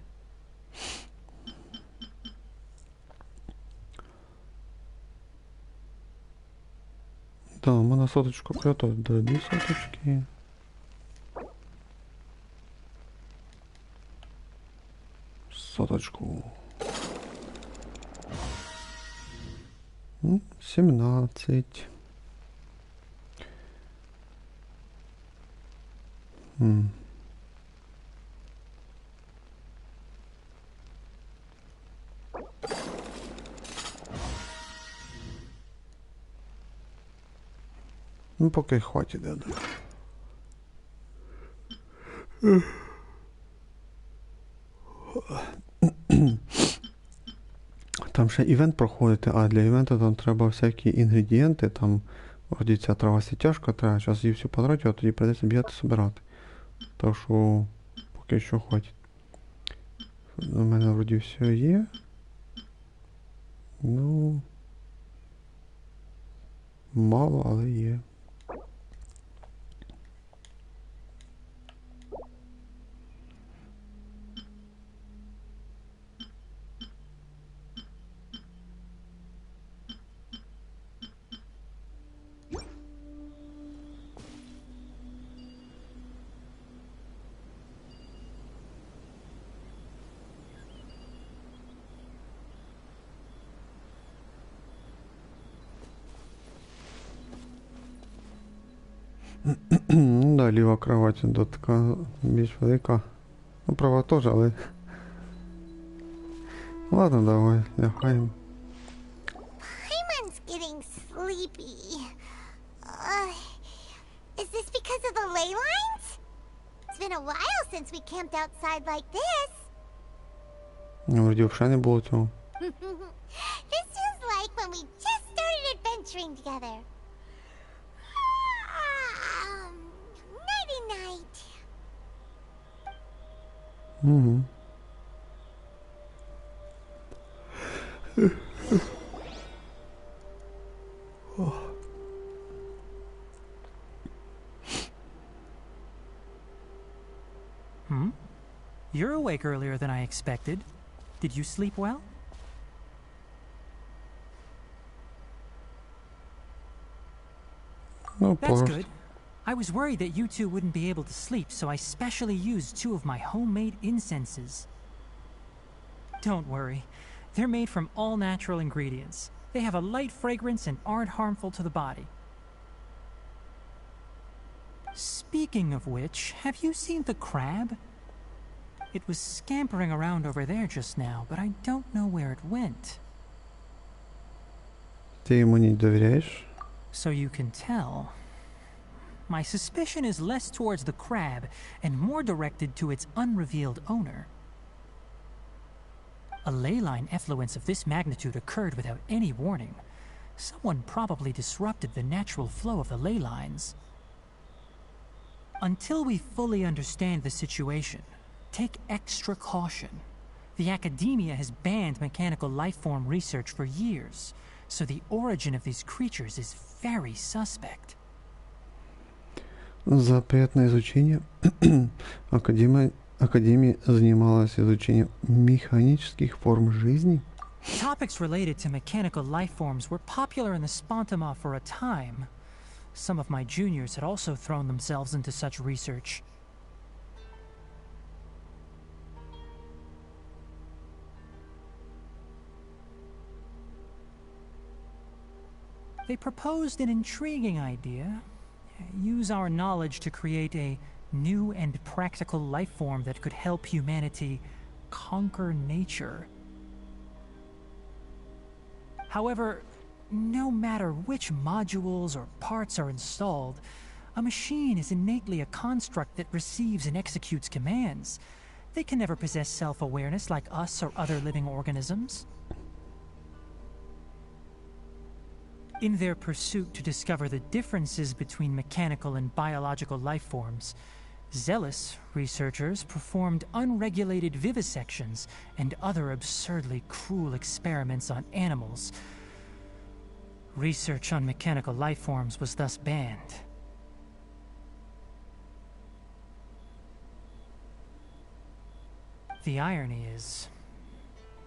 Да, можна соточку приготувати. Да, 2 соточки. Соточку. 17. Ну, поки хватить, да. Там ще івент проходити, а для івенту там треба всякі інгредієнти, там вроді ця трава сітяшка треба, зараз її всю потратю, а тоді прийдеться бігати собирати. Так що поки що хватить. У мене вроді все є. Ну мало, але є. Да, ліва кровать, да, така більш велика. Ну, права теж, але... Ладно, давай, лягаємо. Paimon's getting sleepy. Is this because of the ley lines? It's been a while since we camped outside like this. Вроді взагалі не було цього. This feels like when we just started adventuring together. Nighty night. Угу. You're awake earlier than I expected. Did you sleep well? Ну, That's просто. good. I was worried that you two wouldn't be able to sleep, so I specially used 2 of my homemade incenses. Don't worry. They're made from all natural ingredients. They have a light fragrance and aren't harmful to the body. Speaking of which, have you seen the crab? It was scampering around over there just now, but I don't know where it went. Ти йому не довіряєш? So you can tell. My suspicion is less towards the crab and more directed to its unrevealed owner. A ley line effluence of this magnitude occurred without any warning. Someone probably disrupted the natural flow of the ley lines. Until we fully understand the situation, take extra caution. The academia has banned mechanical lifeform research for years, so the origin of these creatures is very suspect. Запрет на изучение. Академия занималась изучением механических форм жизни. Topics related to mechanical lifeforms were popular in the Spontama for a time. Some of my juniors had also thrown themselves into such research. They proposed an intriguing idea. Use our knowledge to create a new and practical life form that could help humanity conquer nature. However, no matter which modules or parts are installed, a machine is innately a construct that receives and executes commands. They can never possess self-awareness like us or other living organisms. In their pursuit to discover the differences between mechanical and biological life forms, zealous researchers performed unregulated vivisections and other absurdly cruel experiments on animals. Research on mechanical life forms was thus banned. The irony is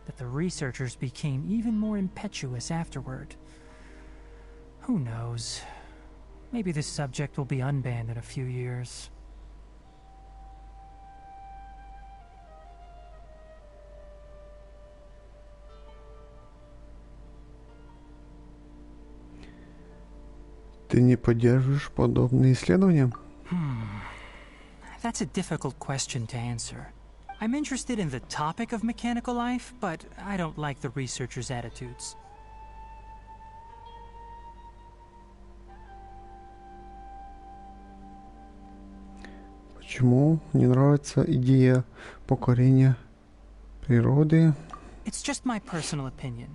that the researchers became even more impetuous afterward. Who knows? Maybe this subject will be unbanned in a few years. Ты не поддерживаешь подобные исследования? That's a difficult question to answer. I'm interested in the topic of mechanical life, but I don't like the researchers' attitudes. Почему не нравится идея покорения природы? It's just my personal opinion.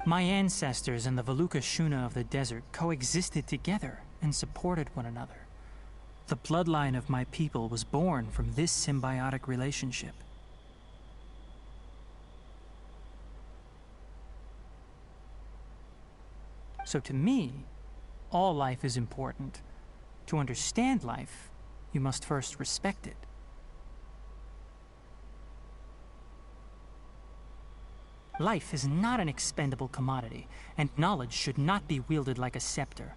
My ancestors and the Veluca Shuna of the desert coexisted together and supported one another. The bloodline of my people was born from this symbiotic relationship. So to me, all life is important. To understand life, you must first respect it. Life is not an expendable commodity, and knowledge should not be wielded like a scepter.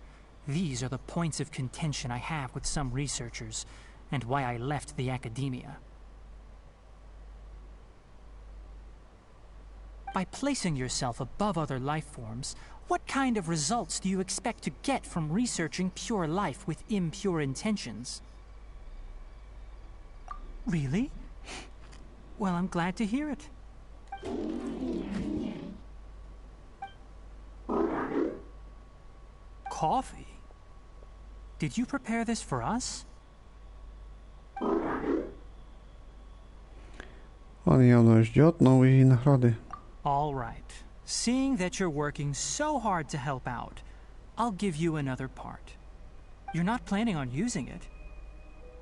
These are the points of contention I have with some researchers, and why I left the academia. By placing yourself above other life forms, what kind of results do you expect to get from researching pure life with impure intentions? Really? Well, I'm glad to hear it. Coffee? Did you prepare this for us? Он явно ждет новые награды. All right. Seeing that you're working so hard to help out, I'll give you another part. You're not planning on using it.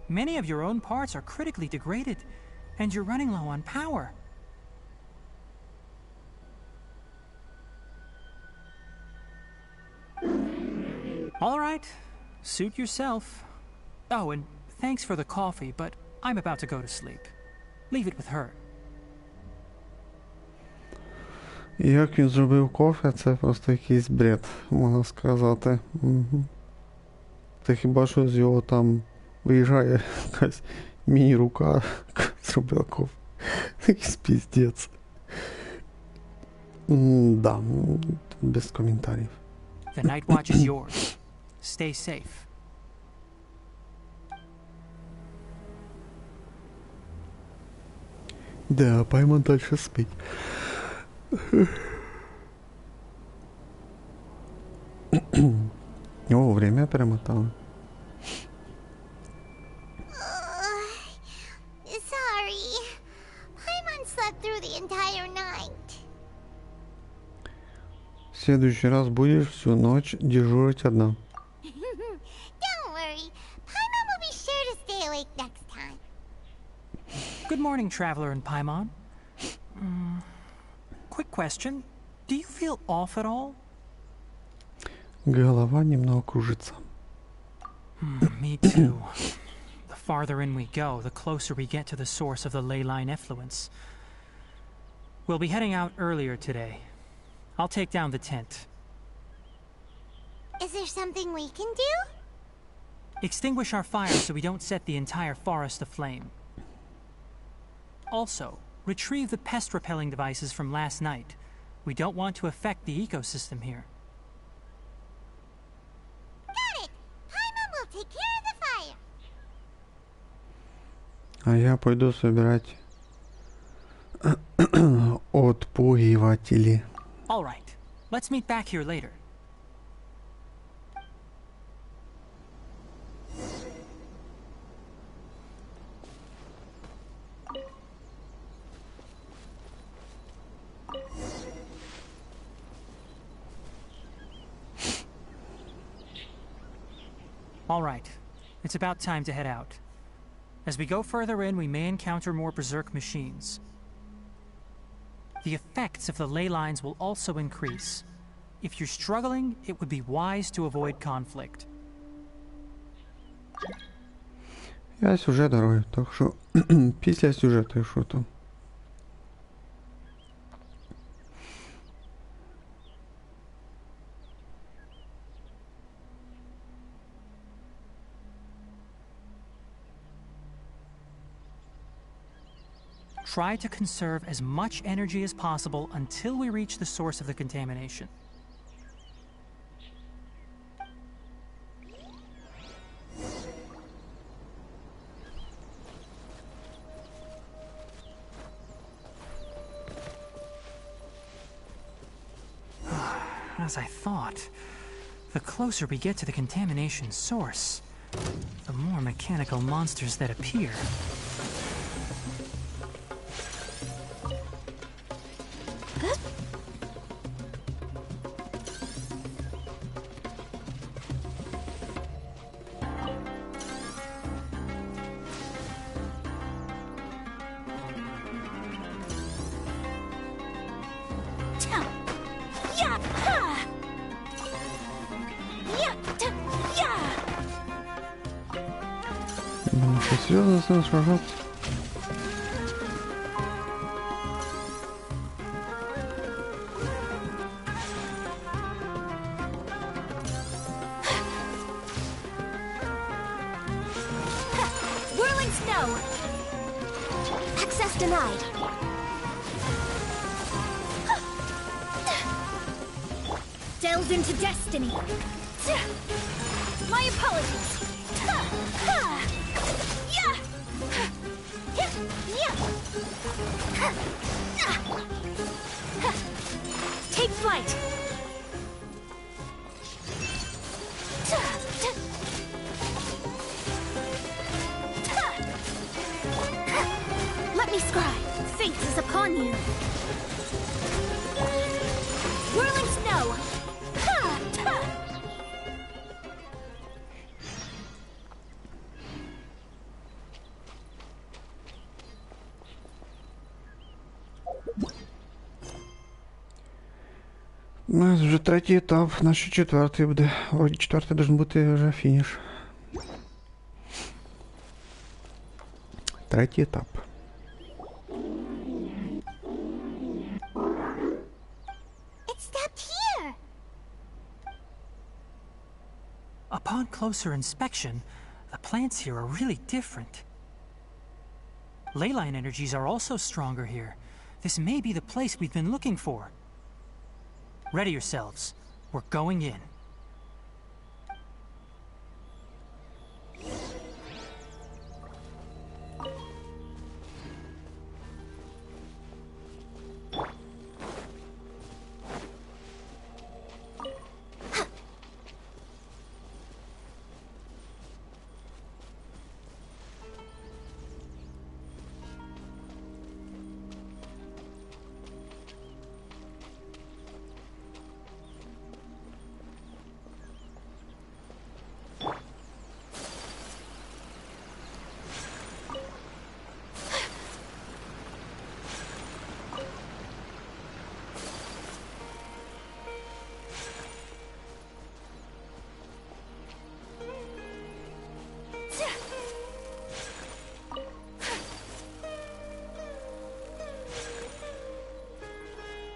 Many of your own parts are critically degraded, and you're running low on power. All right. Suit yourself. Oh, and thanks for the coffee, but I'm about to go to sleep. Leave it with her. Як він зробив кофе, це просто якийсь бред, можна сказати. Угу. Це хіба що з його там виїжджає якась міні-рука, зробила кофе. Якийсь піздець. Да, без коментарів. The night watch is yours. Stay safe. Да, Пайман дальше спить. О, время перемотало. Sorry. Paimon slept through the entire night. В следующий раз будешь всю ночь дежурить одна. Don't worry. Paimon will be sure to stay awake next time. Good morning, Traveler and Paimon. Quick question. Do you feel off at all? Голова немного кружится. Me too. The farther in we go, the closer we get to the source of the ley line effluence. We'll be heading out earlier today. I'll take down the tent. Is there something we can do? Extinguish our fire so we don't set the entire forest aflame. Also, retrieve the pest-repelling devices from last night. We don't want to affect the ecosystem here. Got it! Paimon will take care of the fire. А я пойду собирать отпугиватели. All right. Let's meet back here later. All right. It's about time to head out. As we go further in, we may encounter more berserk machines. The effects of the ley lines will also increase. If you're struggling, it would be wise to avoid conflict. Я сюжет граю, так що після сюжету, що там. Try to conserve as much energy as possible until we reach the source of the contamination. As I thought, the closer we get to the contamination source, the more mechanical monsters that appear. Что, серьезно с ним сражаться? Whirling snow. Access denied. Delved into destiny. My apologies. Take flight. Let me scry. fate is upon you. Whirling snow. Ha! Ta! У нас вже третій етап, наш четвертий буде. Вроді четвертий должен бути вже фініш. Третій етап. It stopped here. Upon closer inspection, the plants here are really different. Leyline energies are also stronger here. This may be the place we've been looking for. Ready yourselves. We're going in.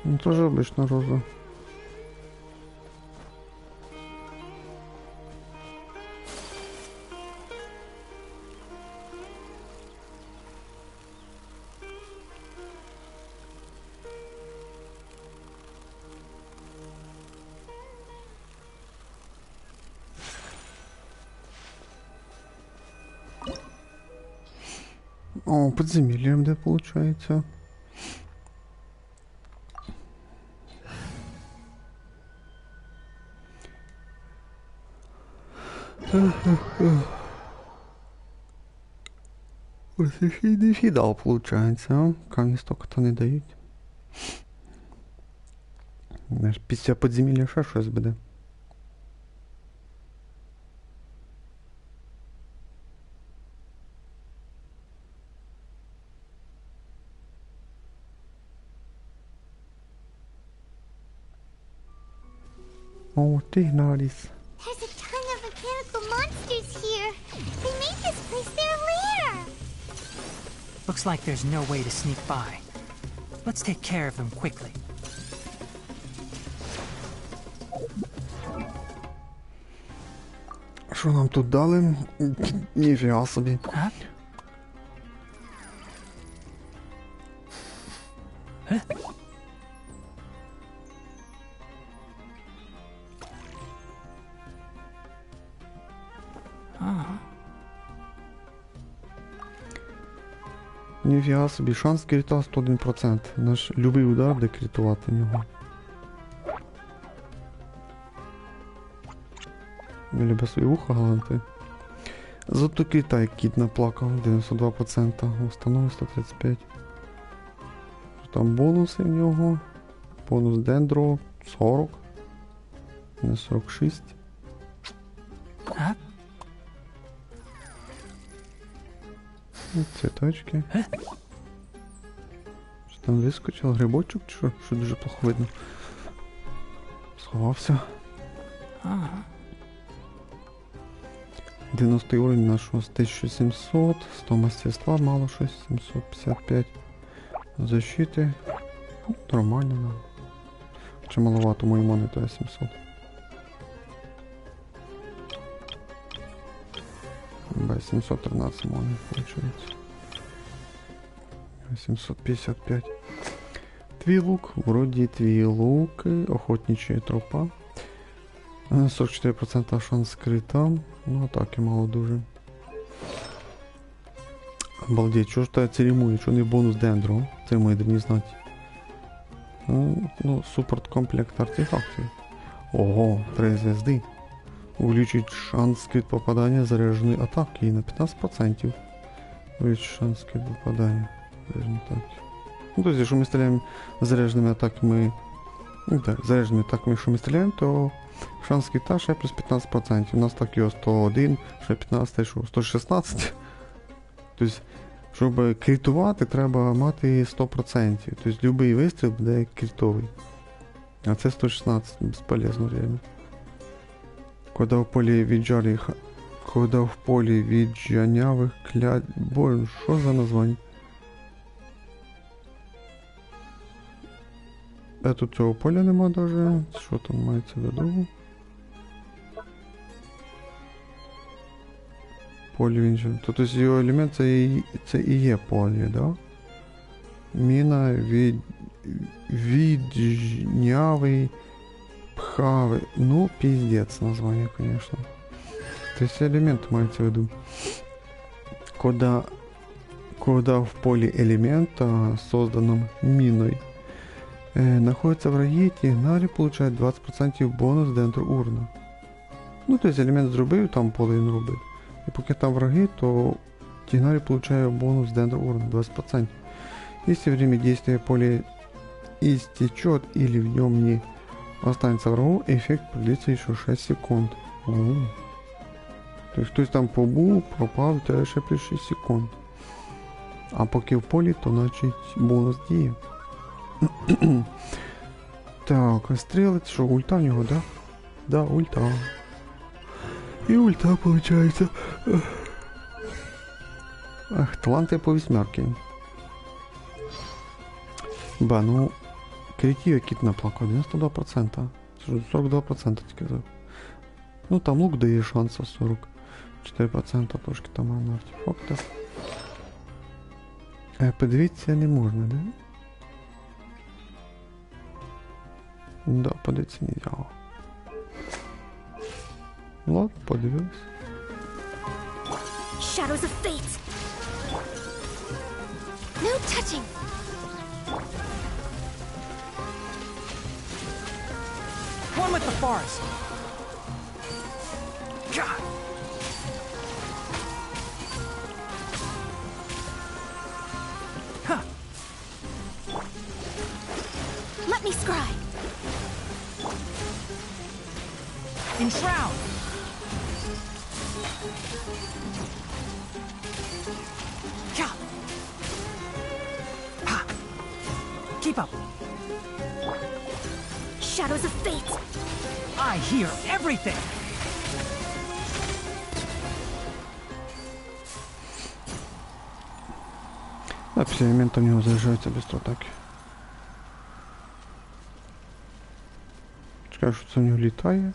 Ну, тоже обычно роза. О, подземелье где получается. Ось ще й не фідал, получается, а? Камні столько-то не дають. Знаєш, після подземілля ще щось буде. О, Тигнаріс. There's a ton of mechanical monsters here. They made this place their lair. Looks like there's no way to sneak by. Let's take care of them quickly. Що нам тут дали? Ніфіга собі. Huh? Huh? Ніфіга собі, шанс кріта 101%. Наш любий удар буде крітувати в нього. Я люблю свої вуха галанти. Зато кріта, як кіт наплакав, 92%. Установи 135. Там бонуси в нього. Бонус дендро 40. Не 46. Huh? Цвіточки. Що там вискочив? Грибочок чи що? Що дуже плохо видно. Сховався. 90 уровень нашого з 1700. 100 мастерства, мало щось. 755 защити. Нормально, да. Хоча маловато мої монети 700. Б, 713 монет, получается. 755. Твій лук, вроді твій лук, охотничья тропа. 44% шанс скрита. Ну, атаки мало дуже. Обалдеть, чого ж та церемонія, чого не бонус дендро? Це мої дрібні знати. Ну, супорт комплект артефактів. Ого, 3 звезди. Увеличить шанс скрит попадания заряженной атаки на 15%. Увеличить шанс скрит попадания заряженной атаки. Ну, тобто, якщо ми стріляємо зарядженими атаками, зарядженими атаками, якщо ми стріляємо, то шанс кита ще плюс 15%. У нас так його 101, ще 15, що 116. Тобто, щоб критувати, треба мати 100%. Тобто, будь-який вистріл буде критовий. А це 116, безполезно реально. Коли в полі віджанявих клять... Боже, що за названня? Тут цього поля нема даже. Що там мається в виду? Поле віджанявих. Тобто його елемент це і є поле, да? Міна віджнявий пхавий. Ну, пиздец название, конечно. То есть элемент имеется в виду. Когда в поле элемента, созданном миной, находятся враги, тігнарі получають 20% бонус дентро урна. Ну, то есть элемент зробив, там поле він робить. І поки там враги, то тігнарі получають бонус дентро урна 20%. Если время действия поля истечет или в нем не останется врагов, эффект продлится еще 6 секунд. То есть хтось там побув, пропав, то ще плюс 6 секунд. А поки в полі, то значить бонус діє. Так, а стрілець, що ульта в нього, да? Да, ульта. І ульта получается. Ах, таланти по вісьмерки. Ба, ну... Критів кіт наплакав, 92%. 42% тільки за. Ну там лук дає шанса 44%, трошки там на артефактах. Подивитися не можна, да? Да, подивитися не взяв. Ладно, подивились. Shadows of fate. No touching. One with the forest. God. Huh. Let me scry. Enshroud. Yeah. Ha. Keep up. Shadows of fate. I hear everything. Да, після елемента в нього заряджаються швидко атаки. Чекаю, що це в нього літає.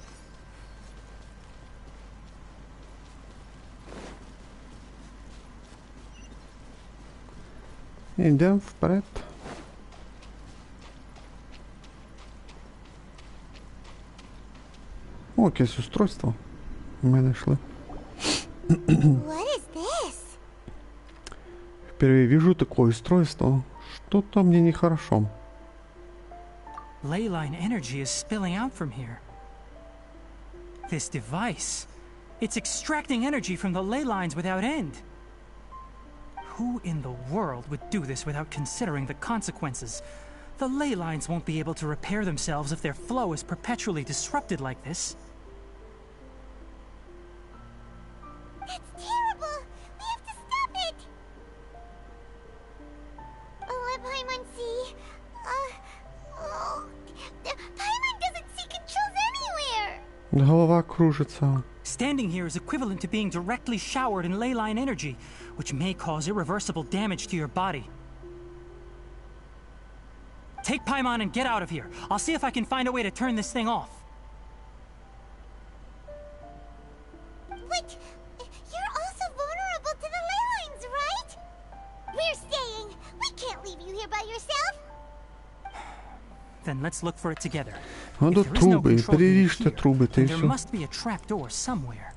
Йдемо вперед. О, якесь устройство. Ми знайшли. What is this? Впервые вижу такое устройство. Что-то мне нехорошо. Leyline energy is spilling out from here. This device, it's extracting energy from the ley lines without end. Who in the world would do this without considering the consequences? The ley lines won't be able to repair themselves if their flow is perpetually disrupted like this. That's terrible! We have to stop it! Oh, Paimon see. Paimon doesn't see controls anywhere! Голова кружится. Standing here is equivalent to being directly showered in ley line energy, which may cause irreversible damage to your body. Take Paimon and get out of here. I'll see if I can find a way to turn this thing off. But you're also vulnerable to the ley lines, right? We're staying. We can't leave you here by yourself. Then let's look for it together. Надо If there is no трубы, control unit перережьте here, трубы, then и there все. must be a trapdoor somewhere.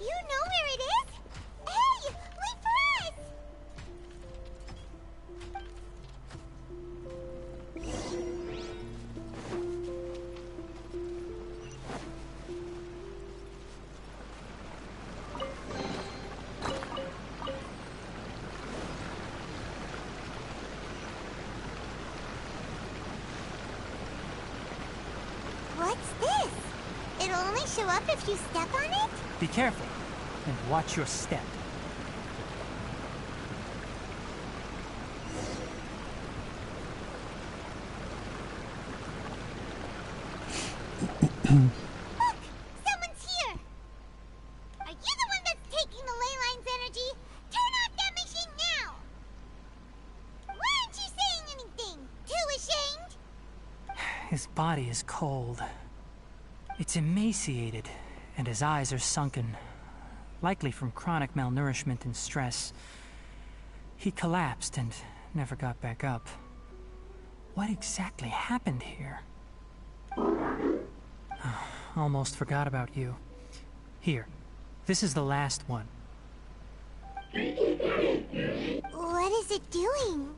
You know where it is? Hey, wait for us! What's this? It'll only show up if you step on it? Be careful, and watch your step. Look! Someone's here! Are you the one that's taking the ley line's energy? Turn off that machine now! Why aren't you saying anything? Too ashamed? His body is cold. It's emaciated, and his eyes are sunken, likely from chronic malnourishment and stress. He collapsed and never got back up. What exactly happened here? Almost forgot about you. Here, this is the last one. What is it doing?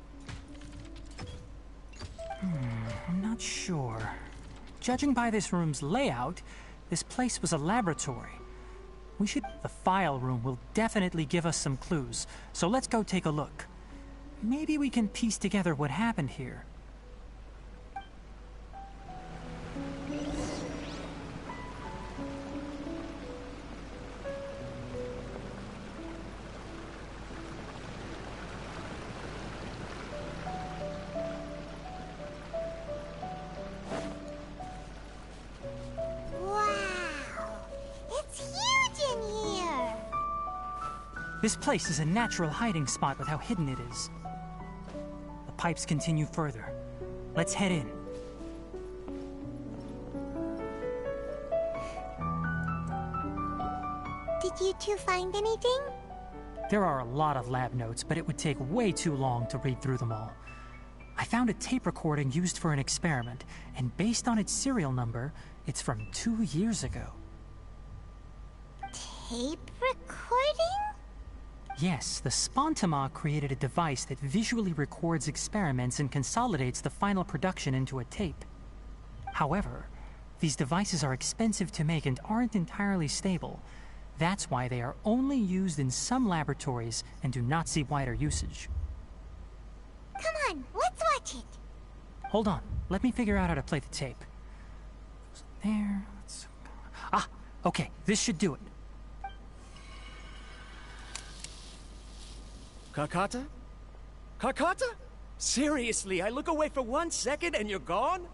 I'm not sure. Judging by this room's layout, this place was a laboratory. The file room will definitely give us some clues, so let's go take a look. Maybe we can piece together what happened here. This place is a natural hiding spot with how hidden it is. The pipes continue further. Let's head in. Did you two find anything? There are a lot of lab notes, but it would take way too long to read through them all. I found a tape recording used for an experiment, and based on its serial number, it's from 2 years ago. Tape recording? Yes, the Spontama created a device that visually records experiments and consolidates the final production into a tape. However, these devices are expensive to make and aren't entirely stable. That's why they are only used in some laboratories and do not see wider usage. Come on, let's watch it. Hold on, let me figure out how to play the tape. There, okay, this should do it. Kakata? Kakata? Seriously, I look away for 1 second and you're gone?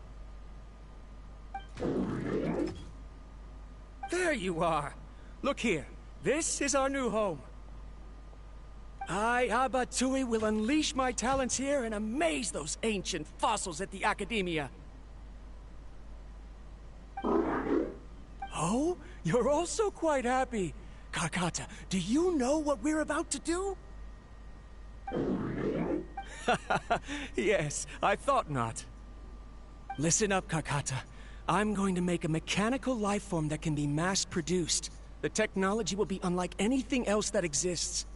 There you are. Look here. This is our new home. I, Abatui, will unleash my talents here and amaze those ancient fossils at the Academia. Oh? You're also quite happy. Kakata, do you know what we're about to do? Yes, I thought not. Listen up, Kakata. I'm going to make a mechanical life form that can be mass-produced. The technology will be unlike anything else that exists.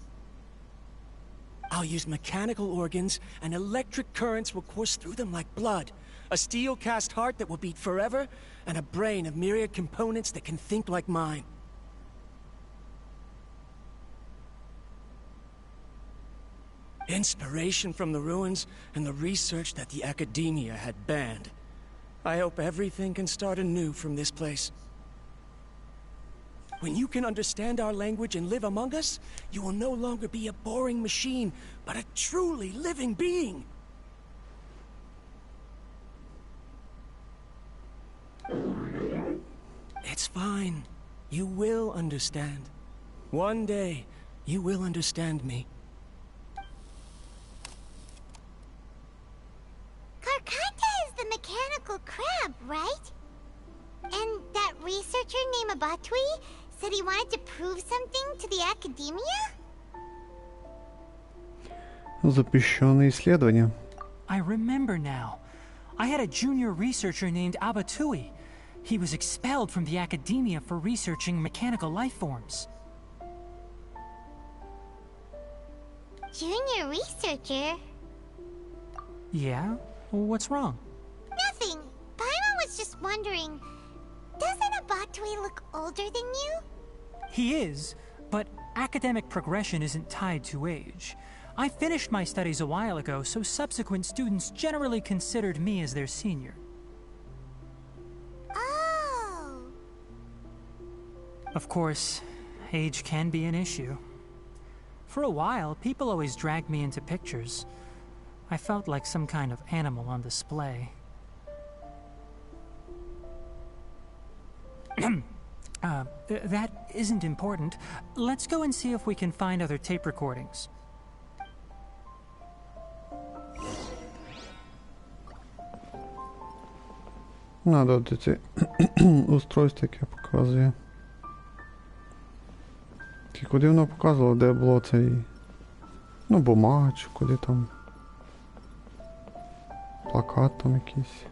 I'll use mechanical organs, and electric currents will course through them like blood. A steel-cast heart that will beat forever, and a brain of myriad components that can think like mine. Inspiration from the ruins and the research that the Academia had banned. I hope everything can start anew from this place. When you can understand our language and live among us, you will no longer be a boring machine, but a truly living being. It's fine. You will understand. One day, you will understand me. The mechanical crab, right? And that researcher named Abatui said he wanted to prove something to the Academia? Запрещенные исследования. I remember now. I had a junior researcher named Abatui. He was expelled from the Academia for researching mechanical life forms. Junior researcher? Yeah? What's wrong? Nothing. Paimon was just wondering, doesn't Abatui look older than you? He is, but academic progression isn't tied to age. I finished my studies a while ago, so subsequent students generally considered me as their senior. Oh, Of course, age can be an issue. For a while, people always dragged me into pictures. I felt like some kind of animal on display. That isn't important. Let's go and see if we can find other tape recordings. Надо от ці устройства, яке показує. Тільки куди воно показувало, де було цей... Ну, бумага, чи куди там... Плакат там якийсь.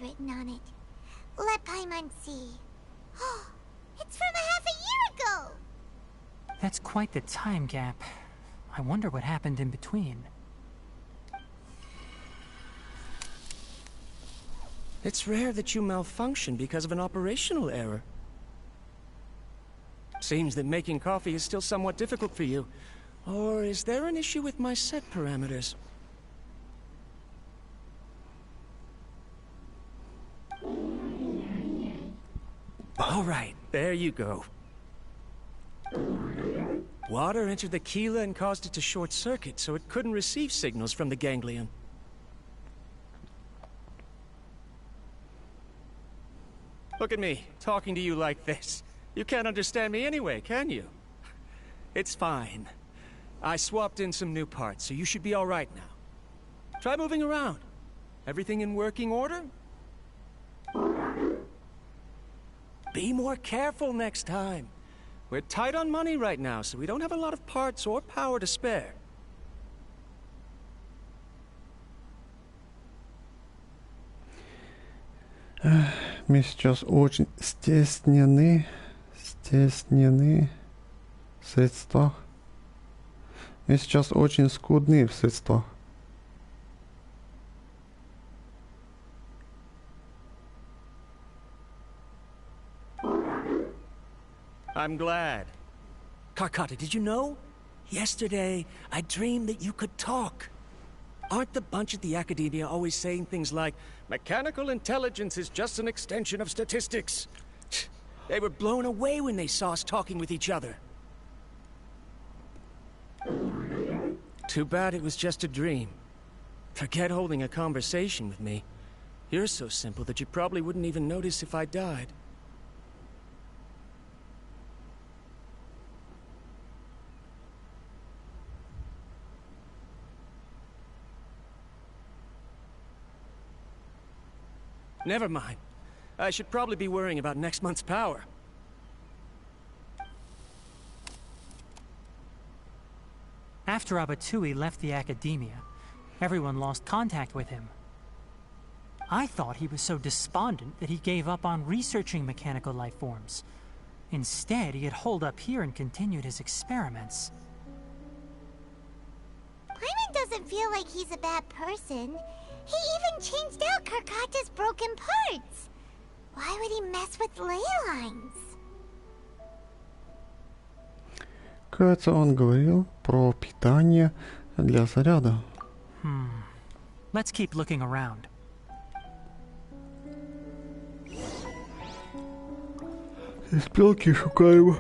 Written on it. Let Paimon see. It's from a half a year ago! That's quite the time gap. I wonder what happened in between. It's rare that you malfunction because of an operational error. Seems that making coffee is still somewhat difficult for you. Or is there an issue with my set parameters? All right, there you go. Water entered the Keela and caused it to short-circuit, so it couldn't receive signals from the ganglion. Look at me, talking to you like this. You can't understand me anyway, can you? It's fine. I swapped in some new parts, so you should be all right now. Try moving around. Everything in working order? Be more careful next time. We're tight on money right now, so we don't have a lot of parts or power to spare. Мы сейчас очень стеснены в средствах. Мы сейчас очень скудны в средствах. I'm glad. Karkata, did you know? Yesterday, I dreamed that you could talk. Aren't the bunch at the Academia always saying things like, mechanical intelligence is just an extension of statistics? They were blown away when they saw us talking with each other. Too bad it was just a dream. Forget holding a conversation with me. You're so simple that you probably wouldn't even notice if I died. Never mind. I should probably be worrying about next month's power. After Abatui left the Academia, everyone lost contact with him. I thought he was so despondent that he gave up on researching mechanical life forms. Instead, he had holed up here and continued his experiments. Paimon doesn't feel like he's a bad person. He even changed out Karkata's broken parts. Why would he mess with ley lines? Кажется, он говорил про питание для заряда. Let's keep looking around. Спелки шукаем.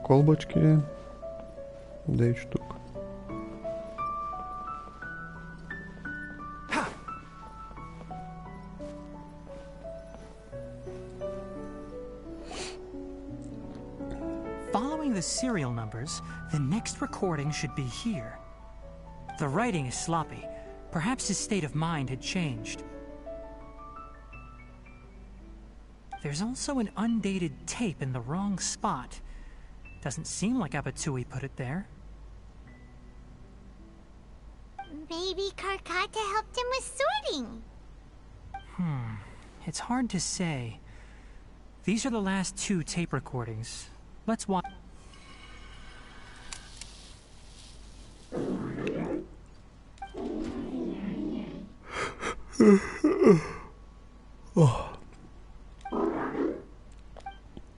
Колбочки 9 штук. Following the serial numbers, the next recording should be here. The writing is sloppy. Perhaps his state of mind had changed. There's also an undated tape in the wrong spot. Doesn't seem like Abatui put it there. Maybe Karkata helped him with sorting. It's hard to say. These are the last 2 tape recordings. Let's watch.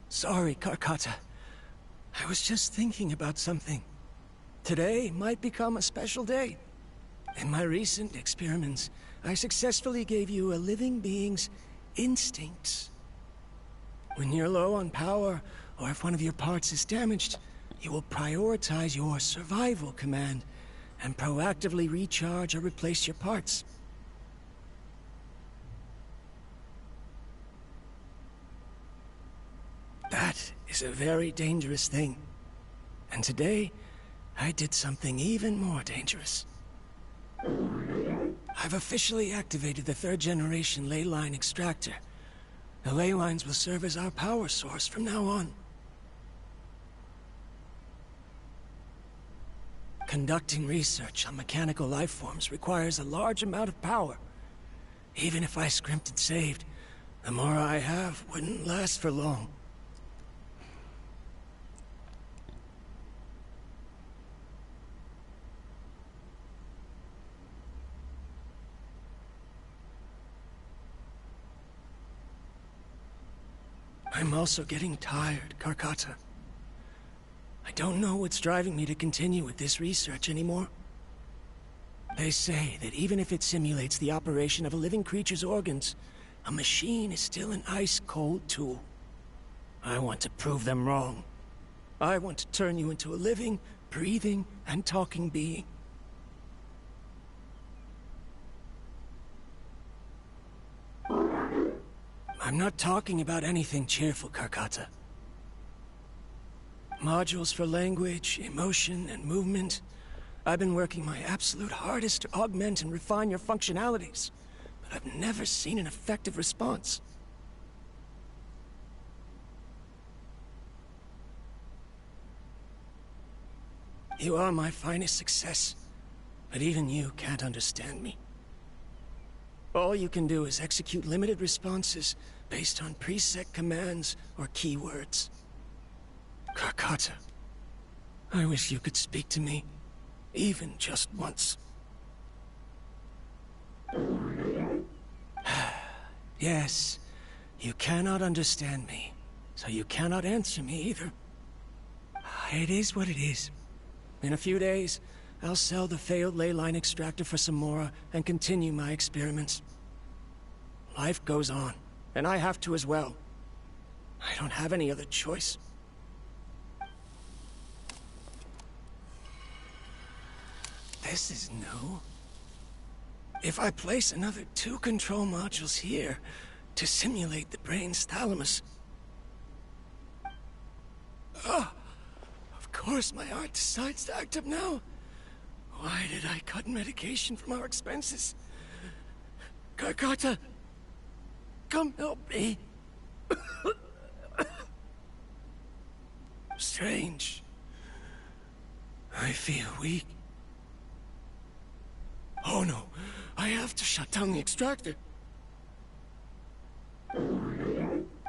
Sorry, Karkata. I was just thinking about something. Today might become a special day. In my recent experiments, I successfully gave you a living being's instincts. When you're low on power, or if one of your parts is damaged, you will prioritize your survival command and proactively recharge or replace your parts. That is a very dangerous thing. And today, I did something even more dangerous. I've officially activated the 3rd generation ley line extractor. The ley lines will serve as our power source from now on. Conducting research on mechanical life forms requires a large amount of power. Even if I scrimped and saved, the more I have wouldn't last for long. I'm also getting tired, Karkata. I don't know what's driving me to continue with this research anymore. They say that even if it simulates the operation of a living creature's organs, a machine is still an ice-cold tool. I want to prove them wrong. I want to turn you into a living, breathing, and talking being. I'm not talking about anything cheerful, Karkata. Modules for language, emotion, and movement. I've been working my absolute hardest to augment and refine your functionalities, but I've never seen an effective response. You are my finest success, but even you can't understand me. All you can do is execute limited responses based on preset commands or keywords. Karkata, I wish you could speak to me, even just once. Yes, you cannot understand me, so you cannot answer me either. It is what it is. In a few days, I'll sell the failed ley line extractor for some more and continue my experiments. Life goes on, and I have to as well. I don't have any other choice. This is new. If I place another 2 control modules here to simulate the brain's thalamus... Of course my heart decides to act up now. Why did I cut medication from our expenses? Karkata, come help me. Strange. I feel weak. Oh no, I have to shut down the extractor.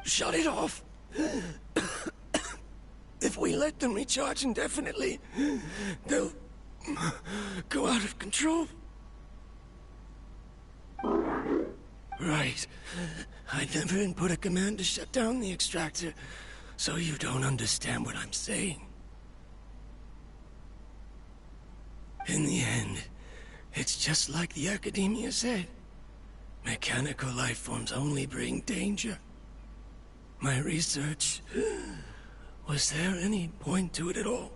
Shut it off. If we let them recharge indefinitely, they'll go out of control. Right. I never input a command to shut down the extractor, so you don't understand what I'm saying. In the end, it's just like the academia said. Mechanical life forms only bring danger. My research... Was there any point to it at all?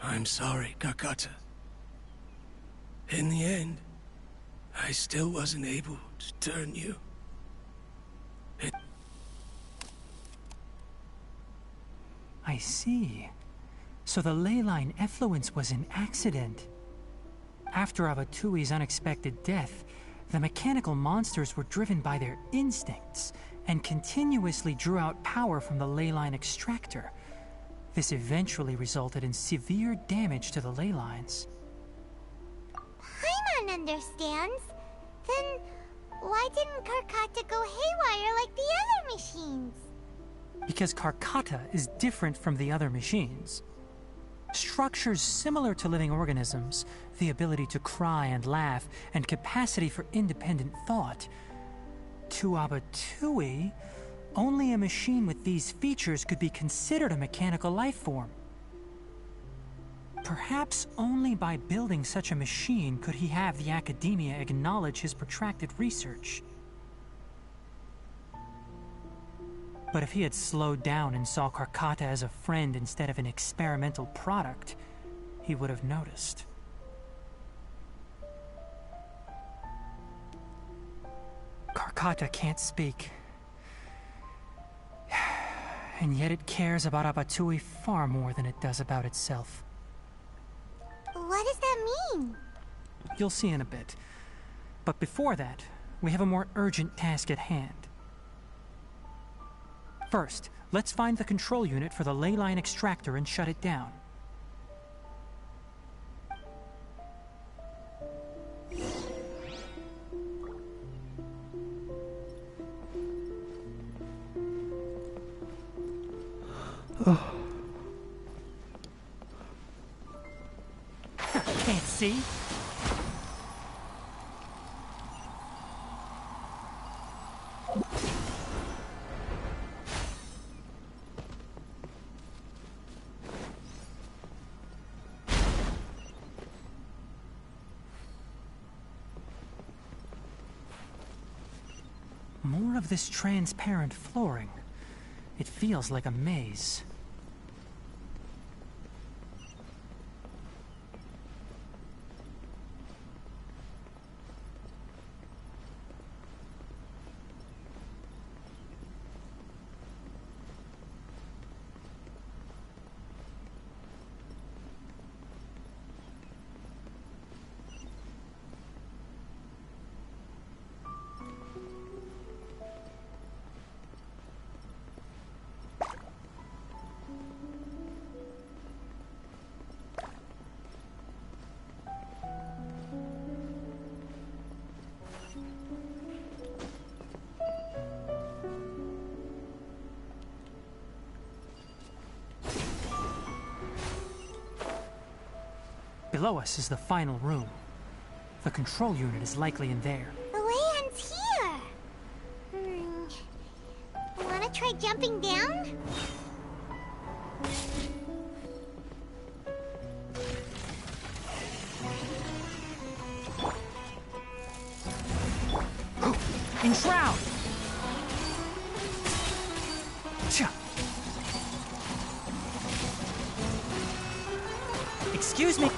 I'm sorry, Karkata. In the end, I still wasn't able to turn you. I see. So the ley line effluence was an accident. After Avatui's unexpected death, the mechanical monsters were driven by their instincts and continuously drew out power from the ley line extractor. This eventually resulted in severe damage to the ley lines. Paimon understands. Then why didn't Karkata go haywire like the other machines? Because Karkata is different from the other machines. Structures similar to living organisms, the ability to cry and laugh, and capacity for independent thought. To Abatui, only a machine with these features could be considered a mechanical life form. Perhaps only by building such a machine could he have the academia acknowledge his protracted research. But if he had slowed down and saw Karkata as a friend instead of an experimental product, he would have noticed. Karkata can't speak. And yet it cares about Abatui far more than it does about itself. What does that mean? You'll see in a bit. But before that, we have a more urgent task at hand. First, let's find the control unit for the ley line extractor and shut it down. Can't see? More of this transparent flooring. It feels like a maze. Below us is the final room. The control unit is likely in there. The way ends here. Wanna try jumping down? Enshroud! Cha. Excuse me.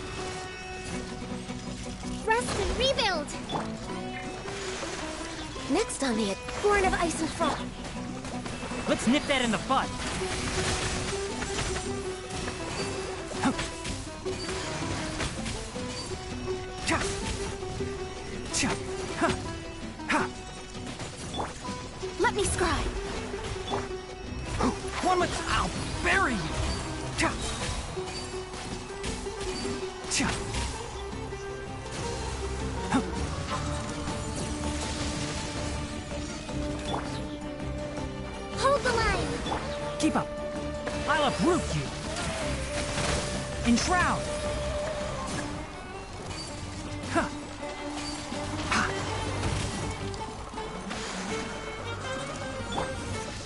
Rest and rebuild! Next on it, Born of Ice and Frost. Let's nip that in the bud. Cha. Cha. Ha. Ha. Let me scry. One with... I'll bury you! Cha! Cha! Hold the line! Keep up! I'll uproot you! Enshroud! Ha! Ha!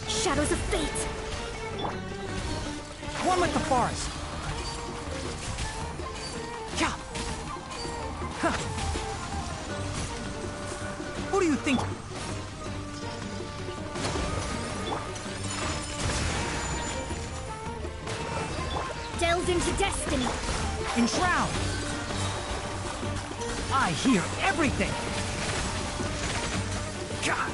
Shadows of Fate. One with the forest! Yeah. Huh. Who do you think? Delved into destiny. Enshroud! I hear everything! God!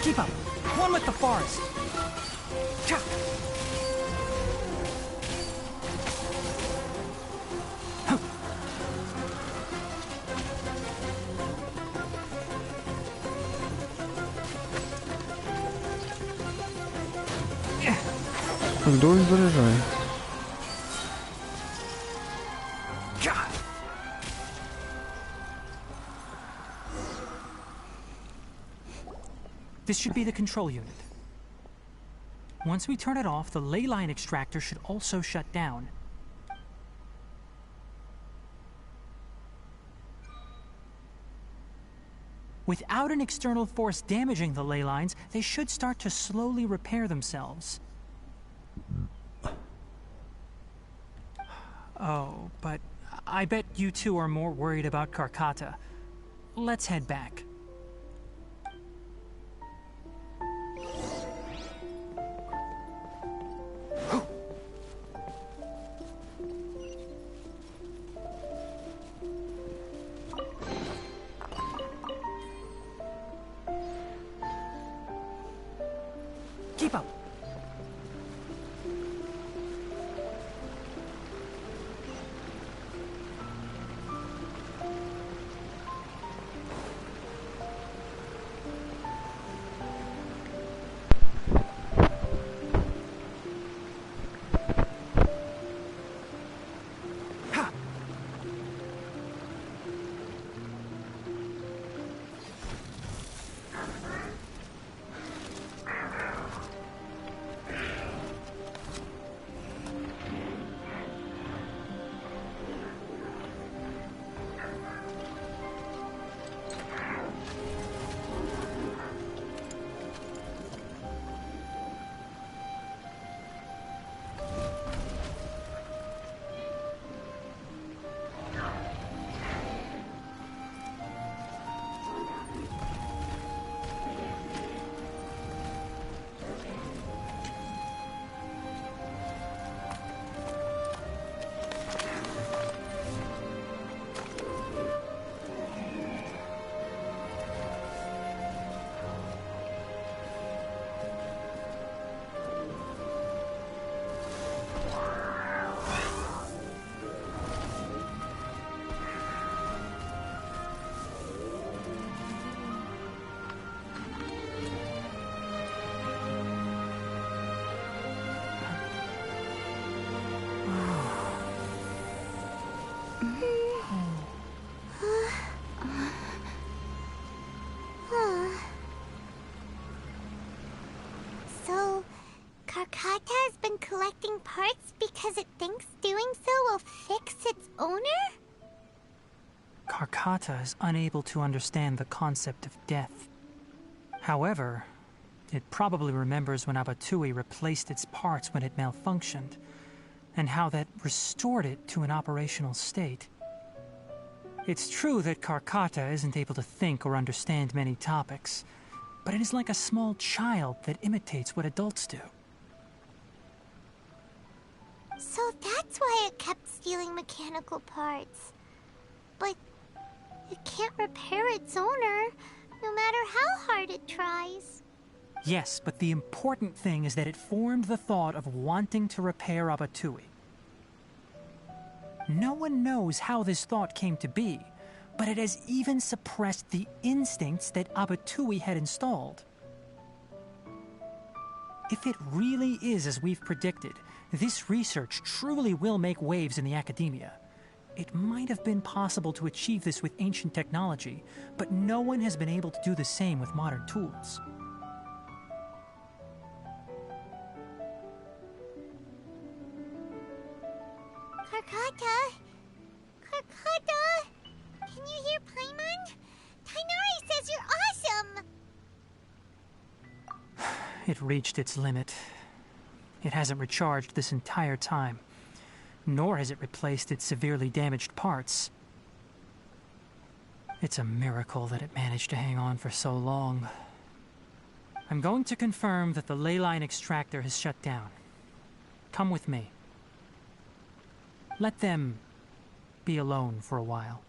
Keep up! One with the forest! Cha! Huh. Хто їх заряджає? God! This should be the control unit. Once we turn it off, the ley line extractor should also shut down. Without an external force damaging the ley lines, they should start to slowly repair themselves. Oh, but I bet you two are more worried about Karkata. Let's head back. Keep up. Karkata has been collecting parts because it thinks doing so will fix its owner? Karkata is unable to understand the concept of death. However, it probably remembers when Abatui replaced its parts when it malfunctioned, and how that restored it to an operational state. It's true that Karkata isn't able to think or understand many topics, but it is like a small child that imitates what adults do. So that's why it kept stealing mechanical parts. But it can't repair its owner, no matter how hard it tries. Yes, but the important thing is that it formed the thought of wanting to repair Abatui. No one knows how this thought came to be, but it has even suppressed the instincts that Abatui had installed. If it really is as we've predicted, this research truly will make waves in the academia. It might have been possible to achieve this with ancient technology, but no one has been able to do the same with modern tools. Karkata? Karkata? Can you hear Paimon? Tainari says you're awesome! It reached its limit. It hasn't recharged this entire time, nor has it replaced its severely damaged parts. It's a miracle that it managed to hang on for so long. I'm going to confirm that the ley line extractor has shut down. Come with me. Let them be alone for a while.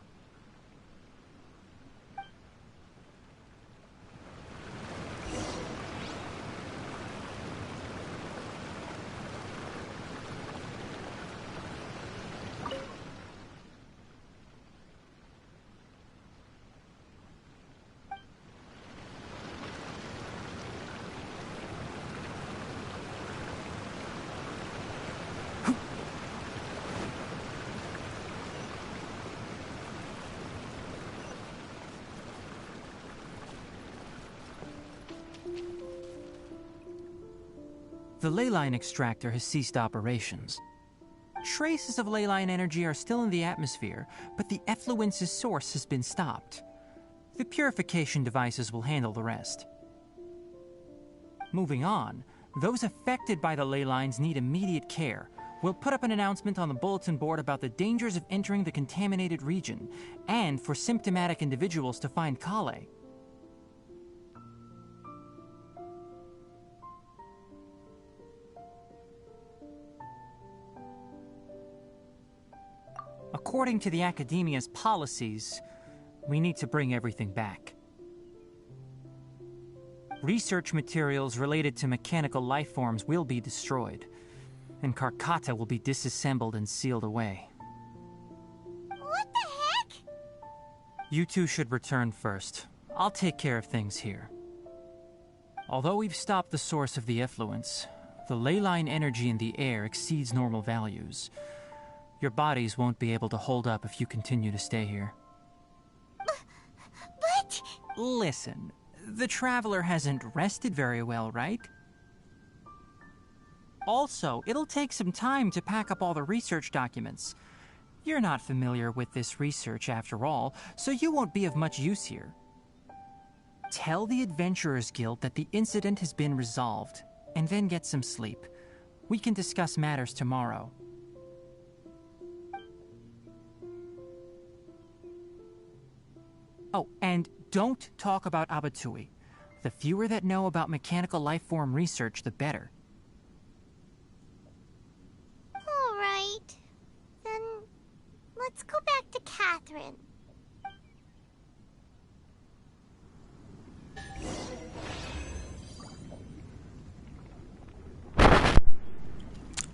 The ley line extractor has ceased operations. Traces of ley line energy are still in the atmosphere, but the effluence's source has been stopped. The purification devices will handle the rest. Moving on, those affected by the ley lines need immediate care. We'll put up an announcement on the bulletin board about the dangers of entering the contaminated region, and for symptomatic individuals to find Kale. According to the Academia's policies, we need to bring everything back. Research materials related to mechanical life forms will be destroyed, and Karkata will be disassembled and sealed away. What the heck? You two should return first. I'll take care of things here. Although we've stopped the source of the effluence, the ley line energy in the air exceeds normal values. Your bodies won't be able to hold up if you continue to stay here. But... Listen, the Traveler hasn't rested very well, right? Also, it'll take some time to pack up all the research documents. You're not familiar with this research after all, so you won't be of much use here. Tell the Adventurers Guild that the incident has been resolved, and then get some sleep. We can discuss matters tomorrow. Oh, and don't talk about Abatui. The fewer that know about mechanical life form research, the better. All right. Then let's go back to Catherine.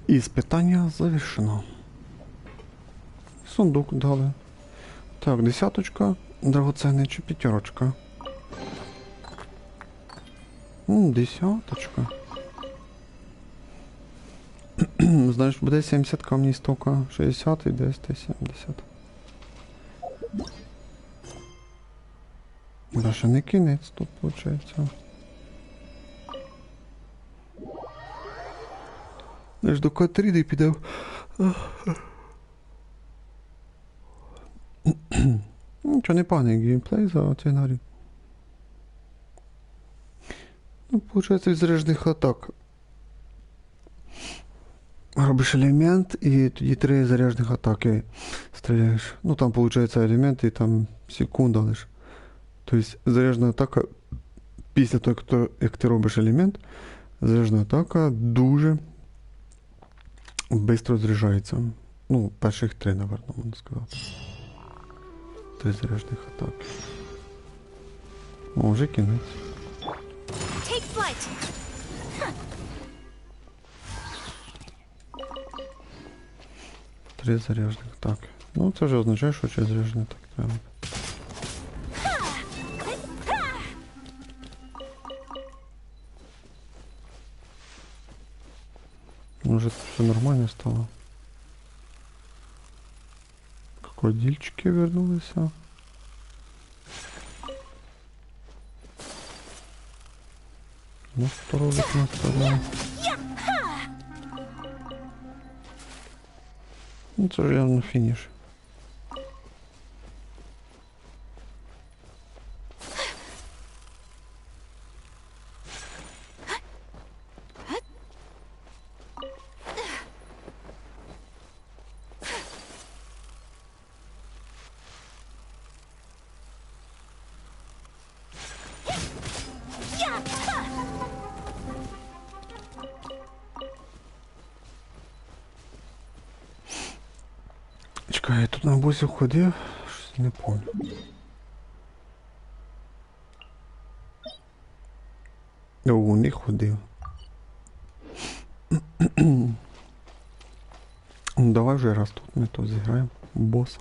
Іспитання завершено. Сундук дали. Так, 10-очка, драгоценний чи 5-очка? 10-очка. Знаєш, буде 70 камней стока, 60 і 10, 70. Даже не кінець тут, виходить. Аж до Катріди піде. Нічого не поганий геймплей за цей нарі. Ну, виходить, від заряджених атак. Робиш елемент і тоді 3 заряджених атаки стріляєш. Ну, там, виходить, елемент і там секунда лиш. Тобто, заряджена атака, після того, як ти робиш елемент, заряджена атака дуже швидко заряджається. Ну, перших 3, напевно, можна сказати. 3 заряджених атаки. О, вже кінець. 3 заряджених атаки. Ну, це вже означає, що ще заряджений атак треба. Може, все нормально стало. Крокодильчики вернулися. Ну, що робить нас тогда? Ну, це ж явно фініш. Чекай, я тут на бусі ходив, щось не пам'ятаю. О, не ходив. Ну, давай вже раз тут ми тут зіграємо боса.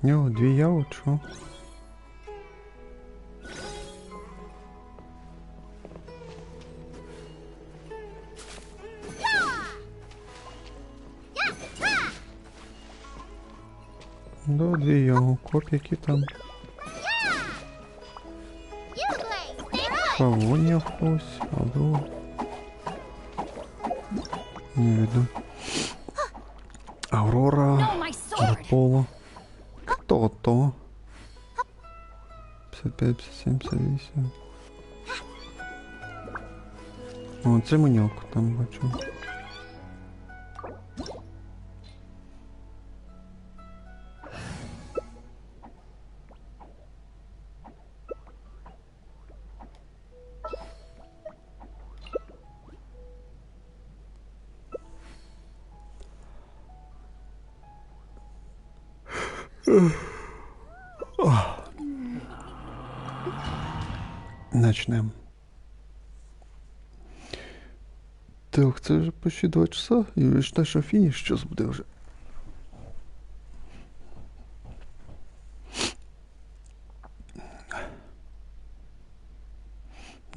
Нього 2 яви, чо? Да, 2 яви. Коп, які там? Павонія хтось, або... Не видно. Аврора, Арполо. Хто то? 55, 57, 58. О, це Меньок, там бачу. Начнем. Так, це вже почти 2 часа, і ви ж що фініш час буде вже.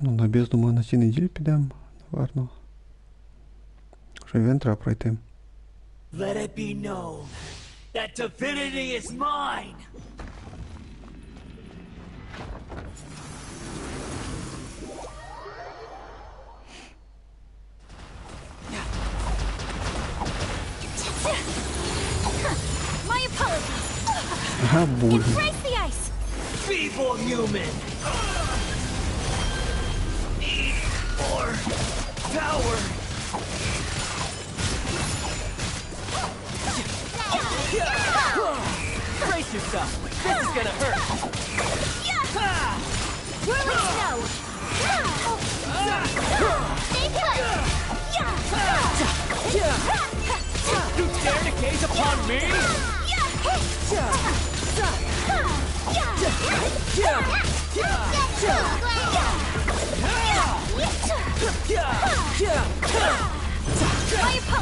Ну, на без, думаю, на цій неділі підемо, наверно. Що івент треба пройти. Let it be known that divinity is mine. My apologies. Ага, буль. Embrace the ice. Feeble human. Need more power. Brace yourself. This is gonna hurt. Whirling snow. Stay put. You dare to gaze upon me?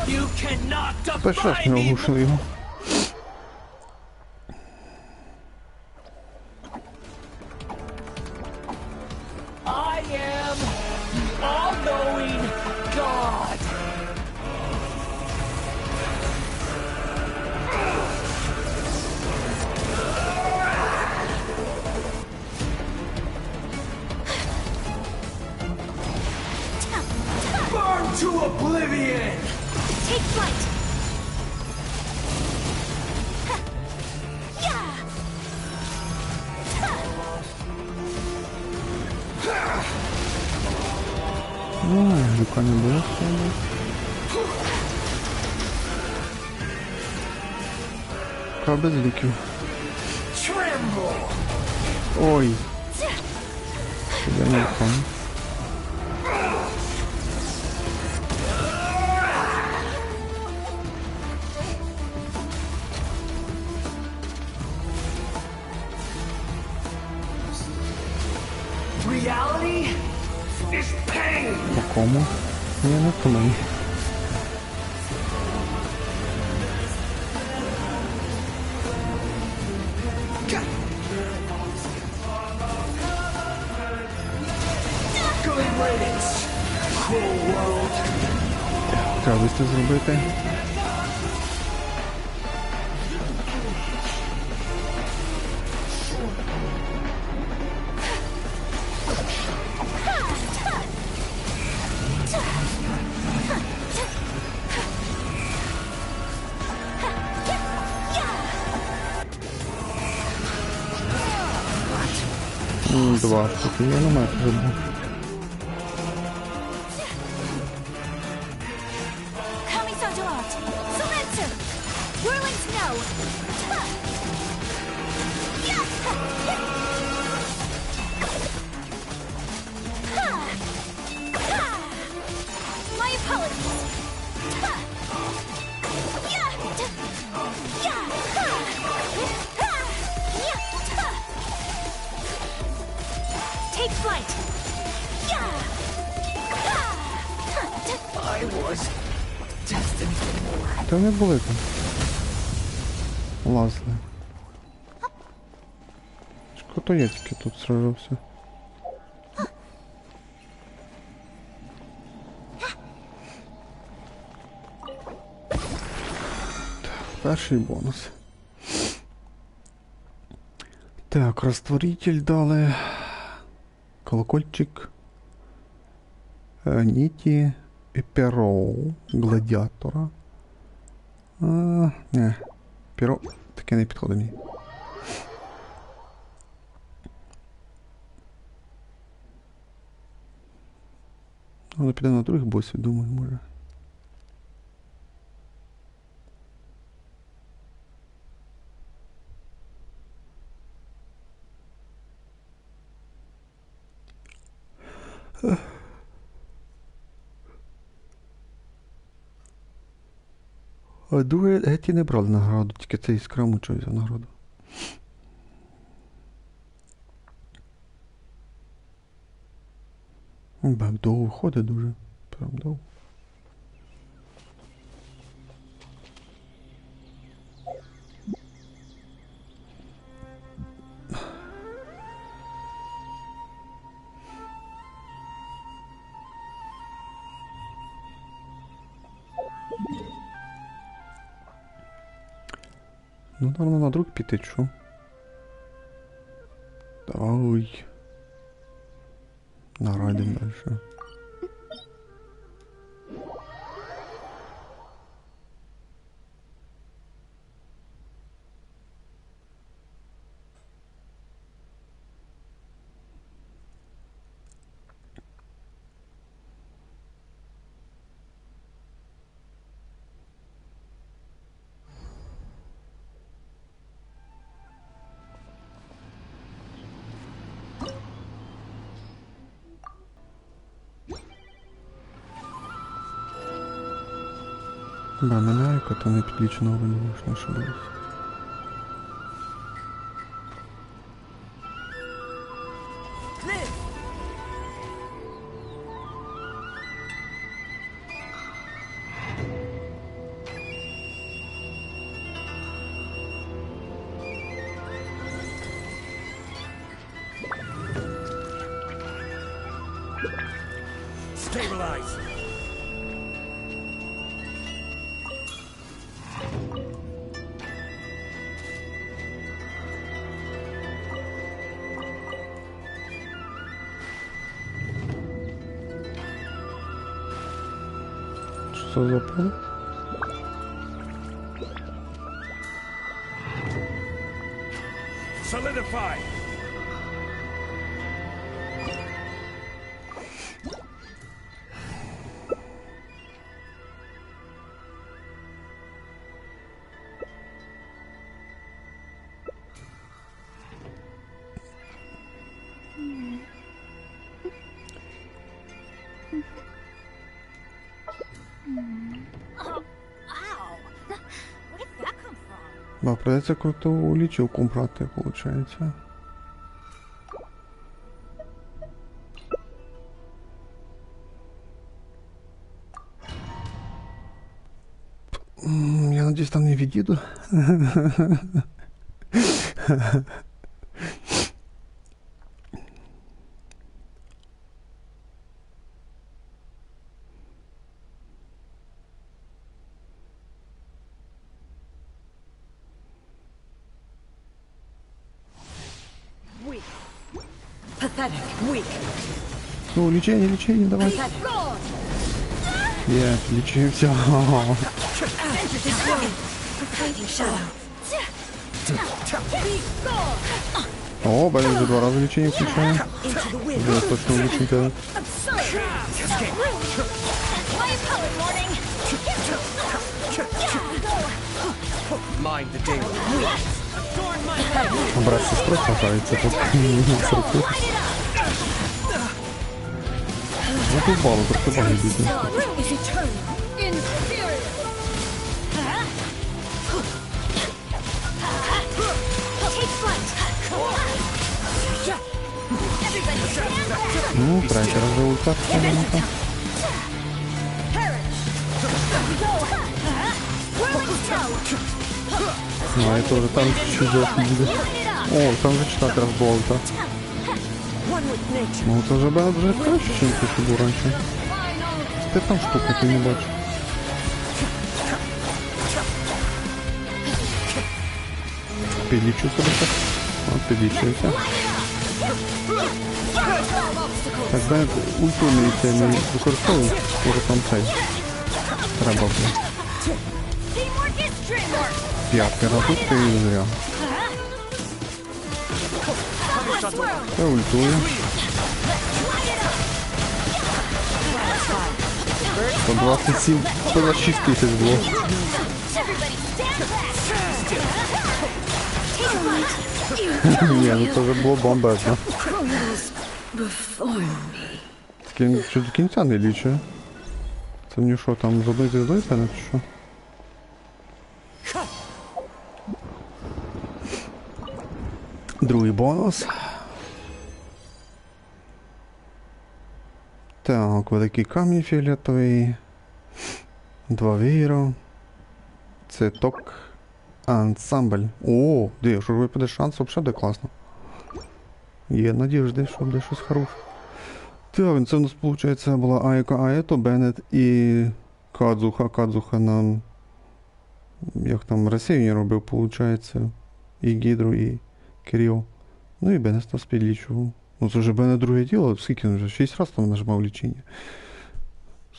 You cannot Перший раз defy ми me. оглушили його. I am the all-knowing God. Burn to oblivion. Take flight. Жука не було сьогодні. Ка без ліків. Ой. Я не впав. Reality is pain. По кому? Я не впав. Good riddance, cruel world. Треба висти зробити. Два штуки, я не маю забув. Take flight. I was destined for more. Та не були там. Лазли. ото я тільки тут сражався. Перший бонус. Так, растворитель дали. Колокольчик. Ніті. І перо. Гладіатора. Не. Перо таке не підходить мені. Але піде на других босів, думаю, може. А друге, геть не брали награду, тільки цей іскра мучив за награду. Бак довго ходить дуже. Прям довго. Ну, наверное, на друг піти, що? Давай. Нарадим дальше. Да, меняйка, то не підлічено винуваш наша була. Stabilize. Що за поле? Solidify. Да, придется крутую лечилку брать, получается. Я надеюсь, там не видиду. Ну, лечение, давай. Нет, лечимся. О, блин, уже 2 раза лечение включаем. Я точно улучшим тебя. Брат сестру сражается тут. Вот упало, просто баги бить. Ну, трайкер уже ультак, наверное. Ну, а это уже там чуть-чуть будет. О, там вже 4 болта. Ну це вже буде вже краще, ніж це було раніше. Ти там штука, ти не бачиш. Підлічу себе так. О, підлічується. Так, знаєте, ультурний цей не використовую, може там цей. Треба буде. П'ятки разуть, ти і зря. Це ультує. 127, 126 тисяч було. Ні, ну це вже було бомбезно. Таке, що до кінця не лічує. Це мені що, там з одної звіздою пене, чи що? Другий бонус. Так, великий камінь фіолетовий. 2 віро. Це ток. Ансамбль. О, де, що ж випаде шанс, взагалі буде класно. Є надіжди, що буде щось хороше. Так, це у нас, виходить, була Айка Аето, Беннет і Кадзуха. Кадзуха нам, як там, розсіяння робив, виходить. І Гідру, і Киріо. Ну і Беннет нас підлічував. Ну це вже Беннет друге діло, скільки він вже? 6 разів там нажимав лічення.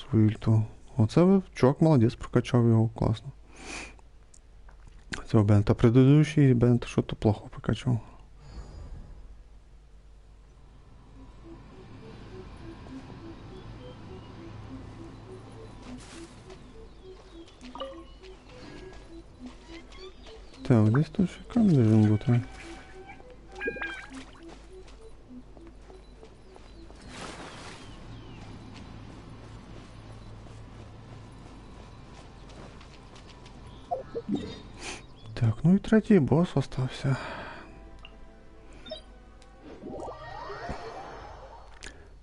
Свою ульту. Оце чувак молодець, прокачав його, класно. Цього Беннета предыдущий, Беннет що-то плохо прокачав. Так, десь тут ще камінь должен бути. Так, ну і третій бос остався.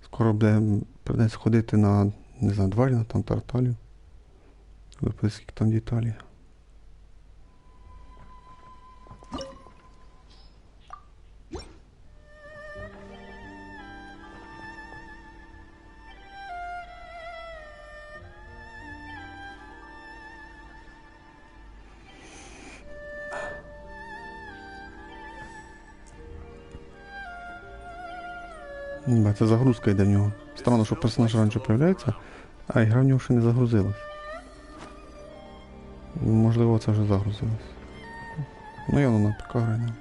Скоро придеться ходити на, не знаю, двері, на там Тарталію. Випаде, скільки там деталей. Це загрузка йде в нього. Странно, що персонаж раніше появляється, а ігра в нього ще не загрузилась. Можливо, це вже загрузилось. Ну я на ПК граю.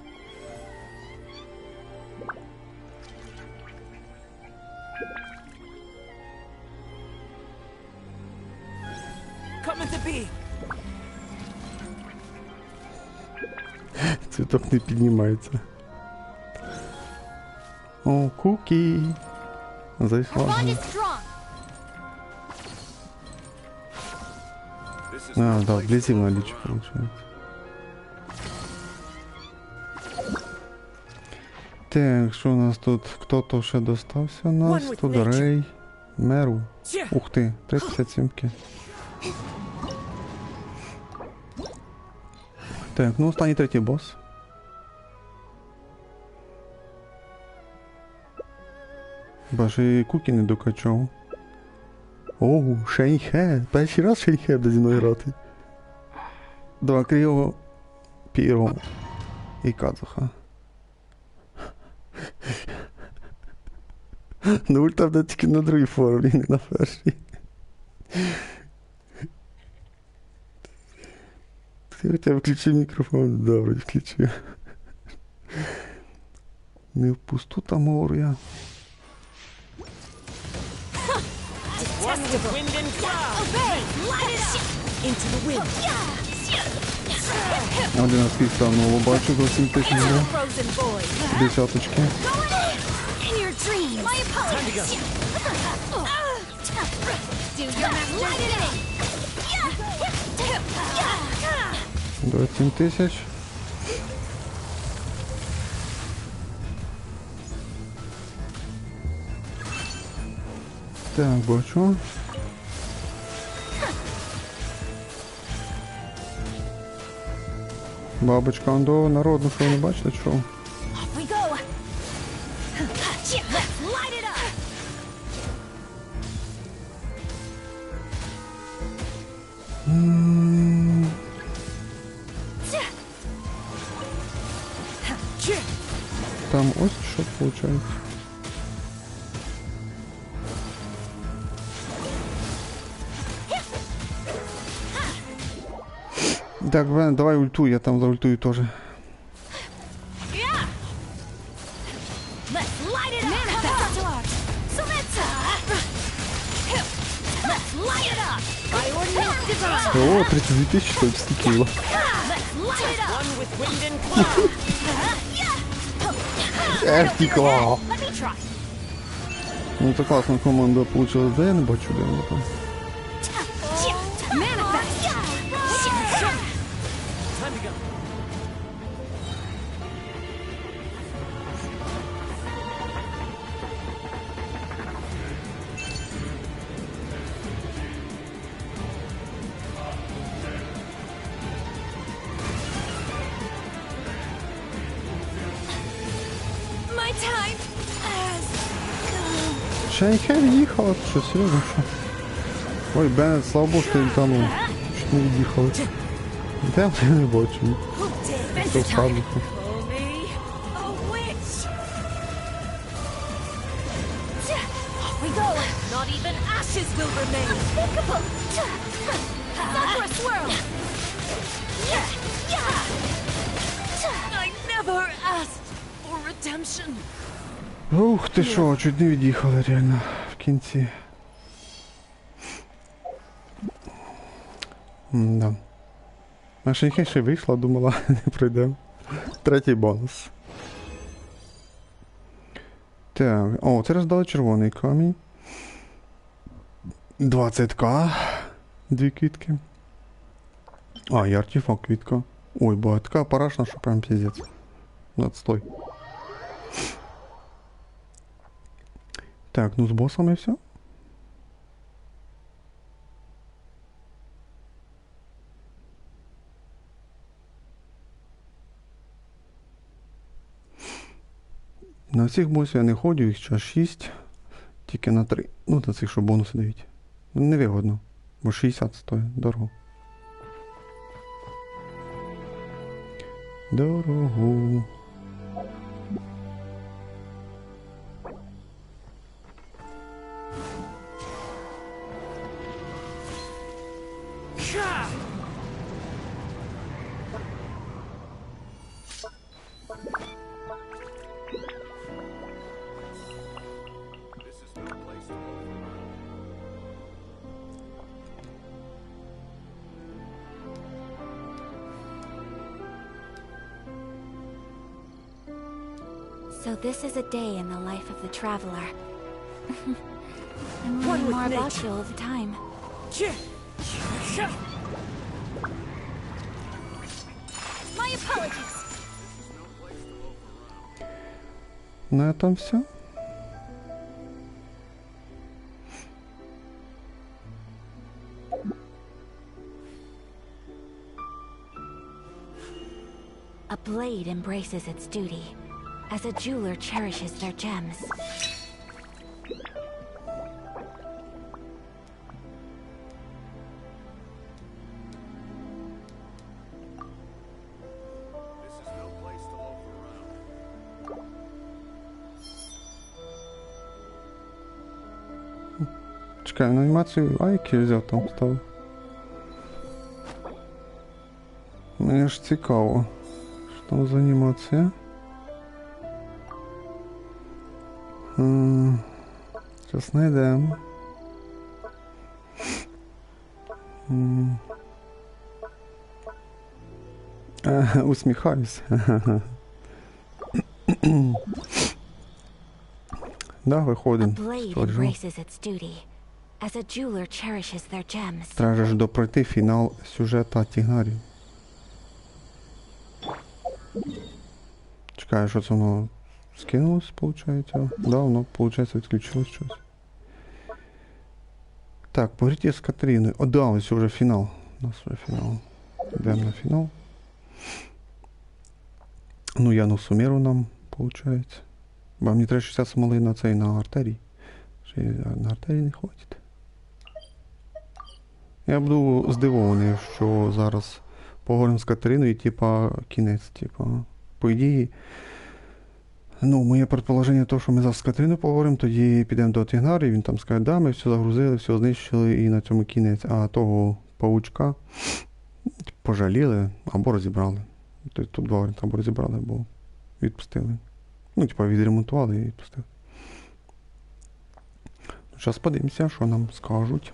Цвіток не піднімається. О, куки! Зайшла. А, да, вблизи наличие получается. Так, що у нас тут? Хто-то ще достався у нас? Тут Рей, Меру. Ух ти, 357-ки. Так, ну останній третій бос. Боже, куки не докачав. Оу, Шеньхе. Перший раз Шеньхе буде зі мною грати. 2 Кріо, Піро і Кадзуха. Ну ульта буде тільки на другій формі, не на першій. Ти хоча б включив мікрофон? Добре, включив. Не впусту там говорю я. Wind and cloud. Obey. Light it up. Into the wind. 11 став нового бачу до 7 тисяч гривень. Десяточки. In your dreams. My apologies. 27 тисяч. Так, бачу. Бабочка, он до народу, що ви не бачите, що? Там ось що виходить. Так, Вен, давай ультуй, я там заультую тоже. О, 32 тысячи, что это стекило. Стекло. Ну, это классная команда получилась, да, я не бачу, де вона там. Ще ніхто від'їхала, що, серйозно, що? Ой, Беннет, слава Богу, що ти відтанув. Що не від'їхали. Де я не бачу. Що в саднику. Ух ти що, чуть не від'їхали реально в кінці. Да. Наша ніхай ще вийшла, думала, не пройдемо. Третій бонус. Так, о, це роздали червоний камінь. 20к. 2 квітки. А, і артефакт квітка. Ой, бо така парашна, що прям піздець. Надстой. Так, ну з боссами все. На всіх босів я не ходжу, їх час 6, тільки на 3. Ну, на цих, що бонуси дають. Невигодно, бо 60 стоїть, дорого. Дорого. So this is a day in the life of the traveler. I'm learning more about you all the time. My apologies. На этом все. A blade embraces its duty, as a jeweler cherishes their gems. Чекай, на анімацію Айки взяв там став. Мені ж цікаво, що там за анімація. Зараз знайдемо. Усміхаюсь. Да, виходимо. Треба ж допройти фінал сюжета Тігнарів. Чекаю, що це воно скинулось, получається. Да, воно, получається, відключилось щось. Так, поговорите з Катериною. О, да, ось вже фінал. У нас вже фінал. Йдемо на фінал. Ну, я на суміру нам, получається. Бо мені треба 60 смоли на цей, на артерії. Ще на артерії не хватить. Я буду здивований, що зараз поговоримо з Катериною і типа кінець, типа. По ідеї, ну, моє предположення то, що ми зараз з Катериною поговоримо, тоді підемо до Тігнарі, він там скаже, да, ми все загрузили, все знищили і на цьому кінець. А того паучка пожаліли або розібрали. Тобто тут два варіанти, або розібрали, або відпустили. Ну, типа відремонтували і відпустили. Зараз подивимося, що нам скажуть.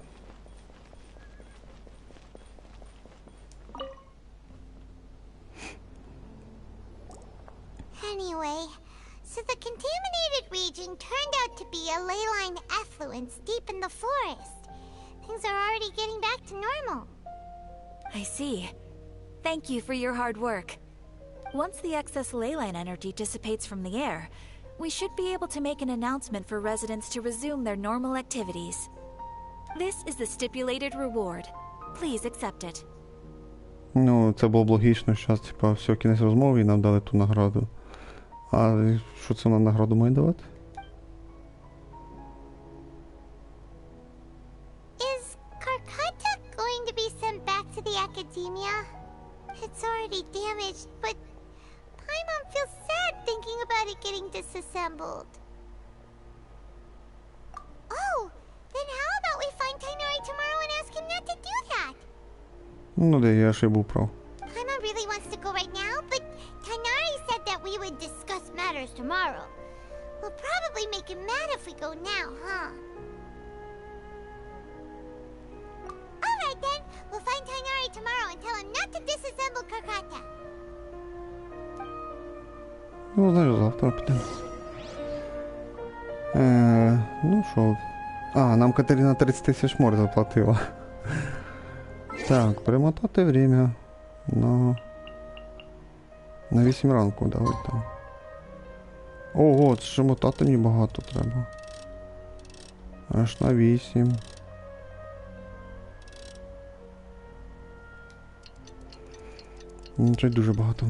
Anyway, so the contaminated region turned out to be a ley line effluence deep in the forest. Things are already getting back to normal. I see. Thank you for your hard work. Once the excess ley line energy dissipates from the air, we should be able to make an announcement for residents to resume their normal activities. This is the stipulated reward. Please accept it. Ну, це було б логічно, зараз, типа, все, кінець розмови і нам дали ту награду. А що це нам награду має давати? Is Karkata going to be sent back to the academia? It's already damaged, but Paimon feels sad thinking about it getting disassembled. Oh, then how about we find Tainari tomorrow and ask him not to do that? Ну, де я ще був прав. Paimon really wants to go right now, but Tainari said that we would discuss matters tomorrow. We'll probably make him mad if we go now, huh? Alright then, we'll find Tainari tomorrow and tell him not to disassemble Karkata. Ну, знаєш, завтра підемо. Ну що. А, нам Катерина 30 тисяч мор заплатила. Так, перемотати время на 8 ранку, давай там. Ого, це ж мотати мені багато треба. Аж на 8. Це дуже багато.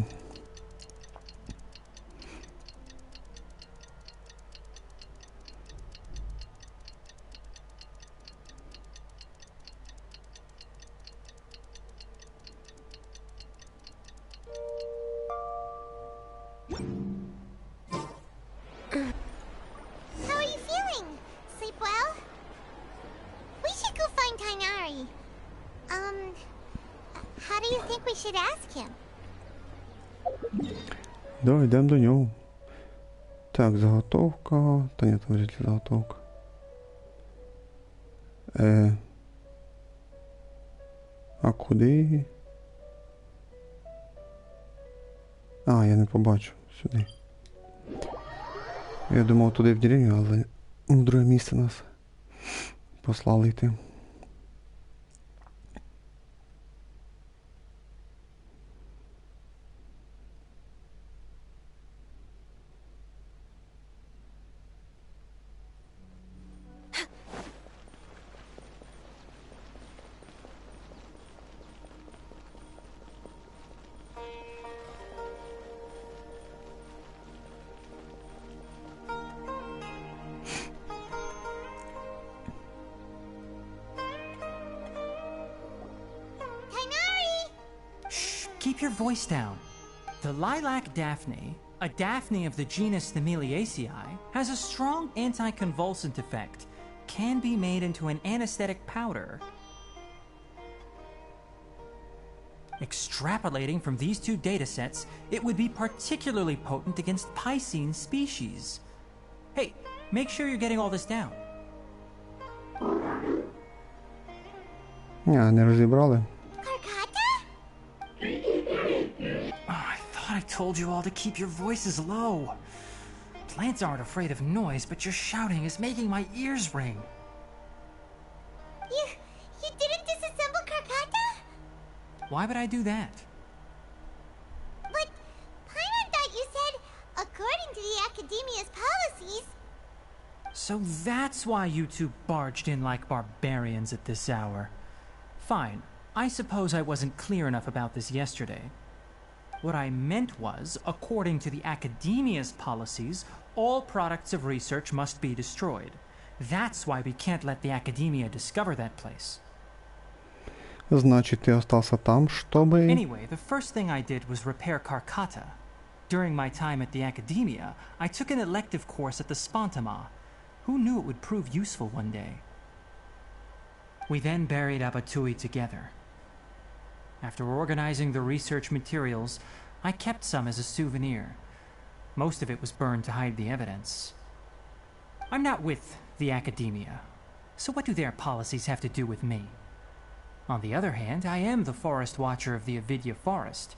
How are you feeling? Sleep well? We should go find Tainari. How do you think we should ask him? Давай, йдемо до нього. Так, заготовка. Та ні, там вже заготовка. А куди? А, я не побачу. Сюди. Я думав туди в деревню, але в друге місце нас послали йти. Keep your voice down. The lilac daphne, a daphne of the genus Thameliaceae, has a strong anti-convulsant effect. Can be made into an anesthetic powder. Extrapolating from these two datasets, it would be particularly potent against Piscine species. Hey, make sure you're getting all this down. Не розібрали. I thought I told you all to keep your voices low. Plants aren't afraid of noise, but your shouting is making my ears ring. You didn't disassemble Karkata? Why would I do that? But Paimon thought you said, according to the Academia's policies... So that's why you two barged in like barbarians at this hour. Fine. I suppose I wasn't clear enough about this yesterday. What I meant was, according to the Academia's policies, all products of research must be destroyed. That's why we can't let the Academia discover that place. Значит, ты остался там, чтобы... Anyway, the first thing I did was repair Karkata. During my time at the academia, I took an elective course at the Spantama. Who knew it would prove useful one day? We then buried Abatui together. After organizing the research materials, I kept some as a souvenir. Most of it was burned to hide the evidence. I'm not with the academia, so what do their policies have to do with me? On the other hand, I am the forest watcher of the Avidya forest.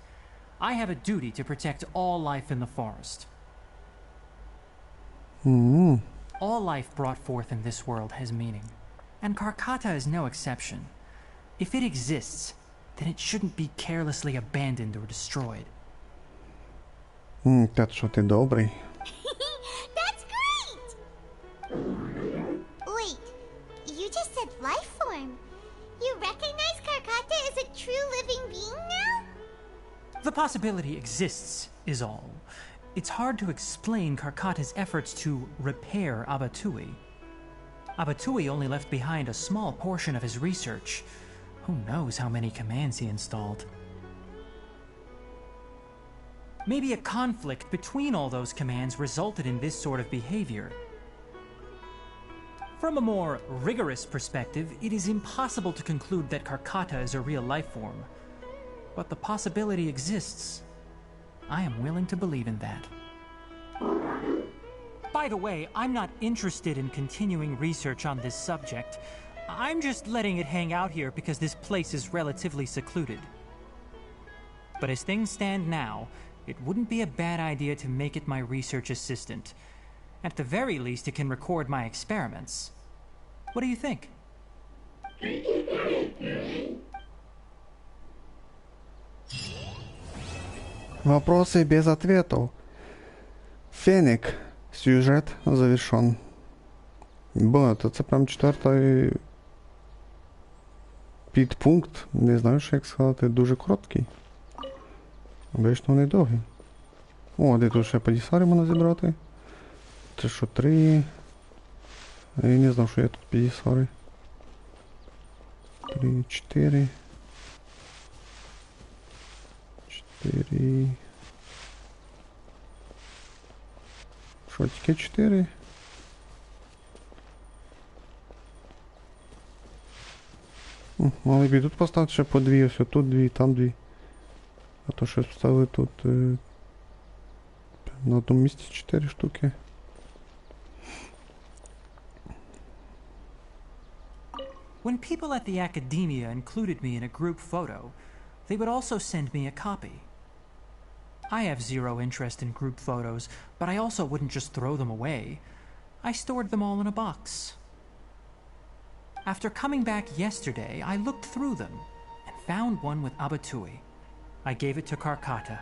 I have a duty to protect all life in the forest. All life brought forth in this world has meaning, and Karkata is no exception. If it exists, then it shouldn't be carelessly abandoned or destroyed. Так що ти добрий. That's great! Wait, you just said life form. You recognize Karkata as a true living being now? The possibility exists, is all. It's hard to explain Karkata's efforts to repair Abatui. Abatui only left behind a small portion of his research. Who knows how many commands he installed? Maybe a conflict between all those commands resulted in this sort of behavior. From a more rigorous perspective, it is impossible to conclude that Karkata is a real life form. But the possibility exists. I am willing to believe in that. By the way, I'm not interested in continuing research on this subject. I'm just letting it hang out here because this place is relatively secluded. But as things stand now, it wouldn't be a bad idea to make it my research assistant. At the very least, it can record my experiments. What do you think? Вопросы без ответов. Фенек. Сюжет завершен. Це прям 4-й підпункт. Не знаю, що як сказати. Дуже короткий. Обично не довгий. О, де тут ще падісари можна зібрати? Це що, 3? Я не знав, що є тут падісари. 3, 4. 4. Що, тільки 4? Мали б і тут поставити ще по 2, ось тут 2, там 2. А то щось поставили тут на одному місці 4 штуки. When people at the academia included me in a group photo, they would also send me a copy. I have zero interest in group photos, but I also wouldn't just throw them away. I stored them all in a box. After coming back yesterday, I looked through them and found one with Abatui. I gave it to Karkata,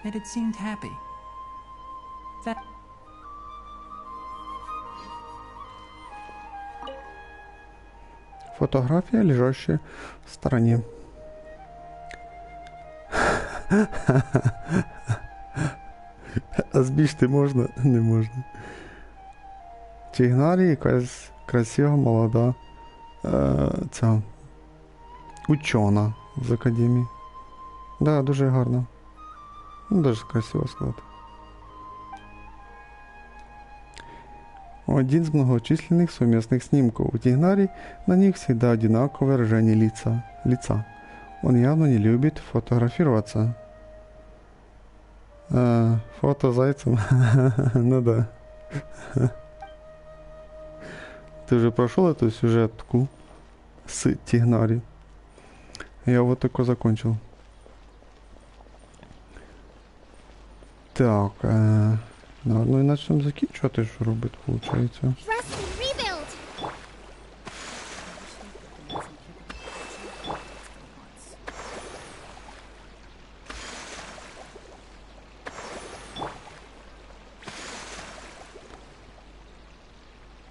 and it seemed happy. That... Фотография, лежащая в стороне. А збільшити можна? Не можна. Тігнарі якась красива, молода ця учена з академії. Да, дуже гарно. Ну, дуже красиво сказати. Один из многочисленных совместных снимков. У Тигнари на них всегда одинаковое выражение лица. Он явно не любит фотографироваться. Фото зайцем. Ну да. Ты уже прошел эту сюжетку с Тигнари? Я вот такой закончил. Так, ну і начнемо закінчувати, що робити, виходить.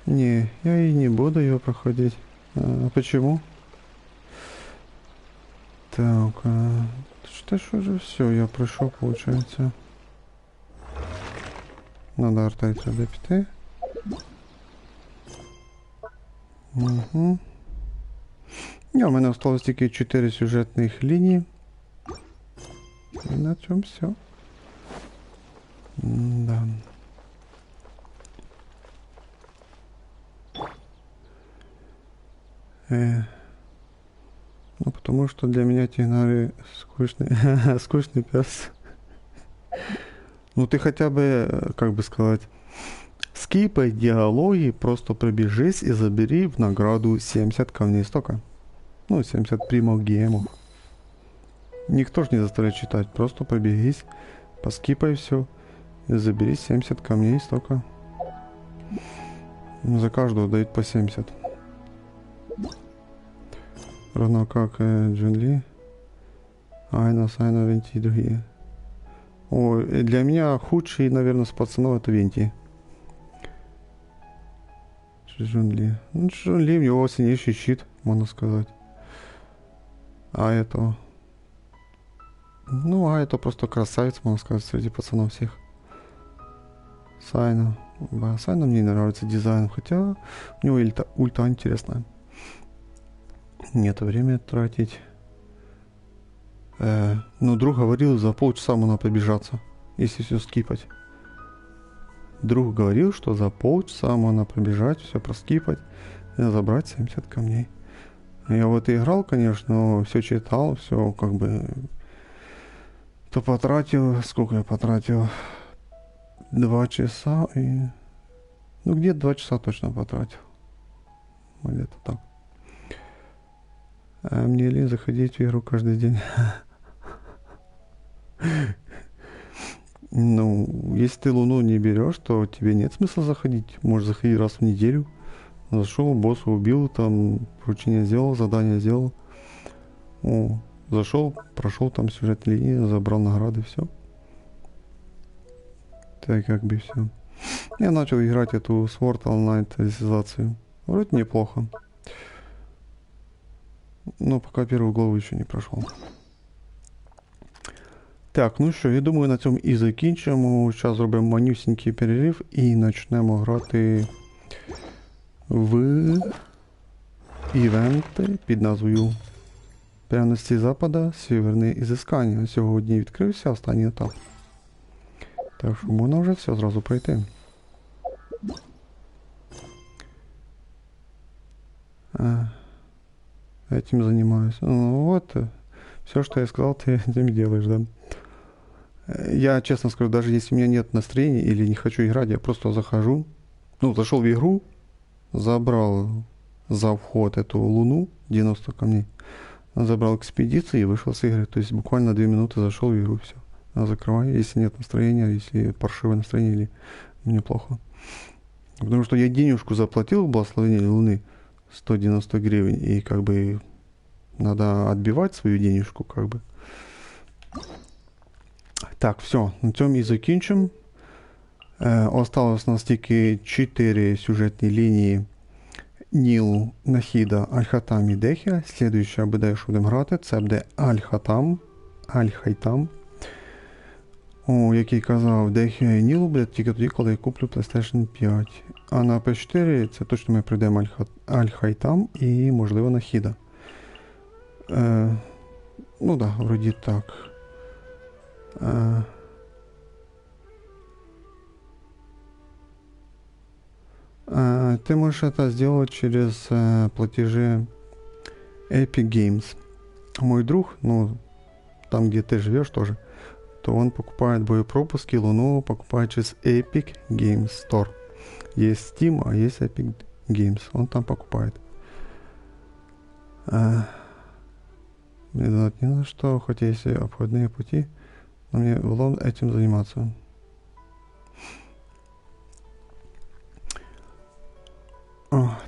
Не, я и не буду ее проходить. А почему? Так, что ж уже все, я прошел, получается. Надо вертатися до 5. Угу. У мене осталось тільки 4 сюжетних лінії. І на цьому все. Да. Ну, потому что для меня Тигнари скучный, скучный пес. Ну, ты хотя бы, как бы сказать, скипай диалоги, просто пробежись и забери в награду 70 камней стока. Ну, 70 примов гемов. Никто ж не заставляет читать, просто пробегись, поскипай все и забери 70 камней стока. За каждого дают по 70. Равно как Джунли, Айна, Сайна, Венти и другие. О, для меня худший, наверное, с пацанов это Венти. Джунли. Ну, Джунли, у него сильнейший щит, можно сказать. А это... Ну, а это просто красавец, можно сказать, среди пацанов всех. Сайна. Да, Сайна мне не нравится дизайн, хотя у него ульта интересная. Нет, время тратить. Ну, друг говорил, за полчаса можно пробежаться, если все скипать. Друг говорил, что за полчаса можно пробежать, все проскипать и забрать 70 камней. Я вот играл, конечно, все читал, все как бы... То потратил... Сколько я потратил? 2 часа и... Ну, где-то 2 часа точно потратил. Где-то так. А мне лень заходить в игру каждый день. Ну, если ты Луну не берешь, то тебе нет смысла заходить. Можешь заходить раз в неделю. Зашел, босса убил, там поручение сделал, задание сделал. О, зашел, прошел там сюжет линии, забрал награды, все. Так как бы все. Я начал играть эту Sword Online реализацию. Вроде неплохо. Но пока первую главу еще не прошел. Так, ну що, я думаю, на цьому і закінчимо. Зараз зробимо манюсінький перерив і почнемо грати в івенти під назвою Пряності Запада, Северне ізискання. Сьогодні відкрився останній етап. Так що можна вже все зразу пройти. Этим занимаюсь. Ну вот, все, что я сказал, ты этим делаешь, да. Я честно скажу, даже если у меня нет настроения или не хочу играть, я просто захожу. Ну, зашел в игру, забрал за вход эту луну, 90 камней, забрал экспедицию и вышел с игры. То есть буквально 2 минуты зашел в игру, все. Закрываю, если нет настроения, если паршивое настроение или мне плохо. Потому что я денежку заплатил в благословение Луны, 190 гривен, и как бы надо отбивать свою денежку, как бы. Так, все, на цьому і закінчимо. Осталось у нас тільки 4 сюжетні лінії Нілу, Нахіда, Аль-Хатам і Дехя. Слідуюча буде, що будемо грати, це буде Аль-Хатам, Аль-Хайтам. О, який казав, Дехя і Нілу буде тільки тоді, коли я куплю PlayStation 5. А на PS4 це точно ми пройдемо Аль-Хайтам і, можливо, Нахіда. Ну да, вроді так. Ты можешь это сделать через платежи Epic Games. Мой друг, ну, там, где ты живешь тоже, то он покупает боепропуски, Луну покупает через Epic Games Store. Есть Steam, а есть Epic Games. Он там покупает. Мне знать не на что, хотя есть и обходные пути, но мне влом этим заниматься.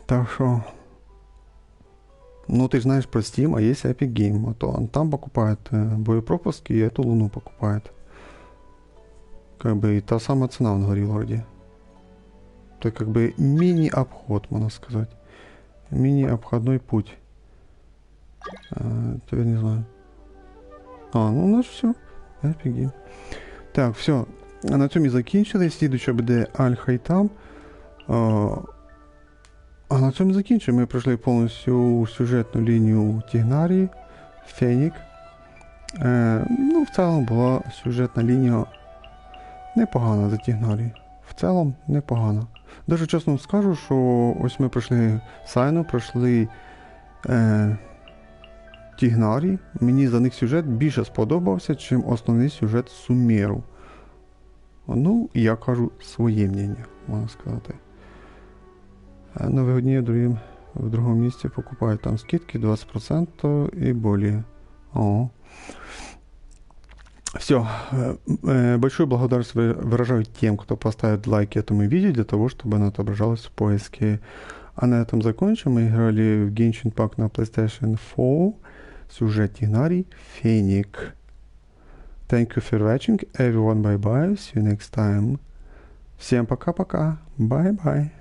Так что... Ну, ты знаешь про Steam, а есть Epic Game. А то он там покупает боепропуски и эту Луну покупает. Как бы и та самая цена он говорил вроде. Это как бы мини-обход, можно сказать. Мини-обходной путь. Теперь не знаю. Ну, у нас все. Epic Game. Так, все. На цьому і закінчили. Слідуюча буде Аль-Хайтам. А на цьому закінчимо. Ми пройшли повністю сюжетну лінію Тігнарії, Фенек. Ну, в цілому була сюжетна лінія непогана за Тігнарії. В цілому непогана. Дуже чесно скажу, що ось ми пройшли Сайну, пройшли Тігнарії. Мені за них сюжет більше сподобався, ніж основний сюжет Сумеру. Ну, я кажу своє мнення, можна сказати. На вигодні в другому місці покупають там скидки 20% и более. Все. Большую благодарность выражаю тем, кто поставит лайки этому видео, для того, чтобы оно отображалось в поиске. А на этом закончим. Мы играли в Genshin Pack на PlayStation 4. Сюжет Тигнарий, Фенек. Thank you for watching, everyone. Bye-bye. See you next time. Всем пока-пока. Bye-bye.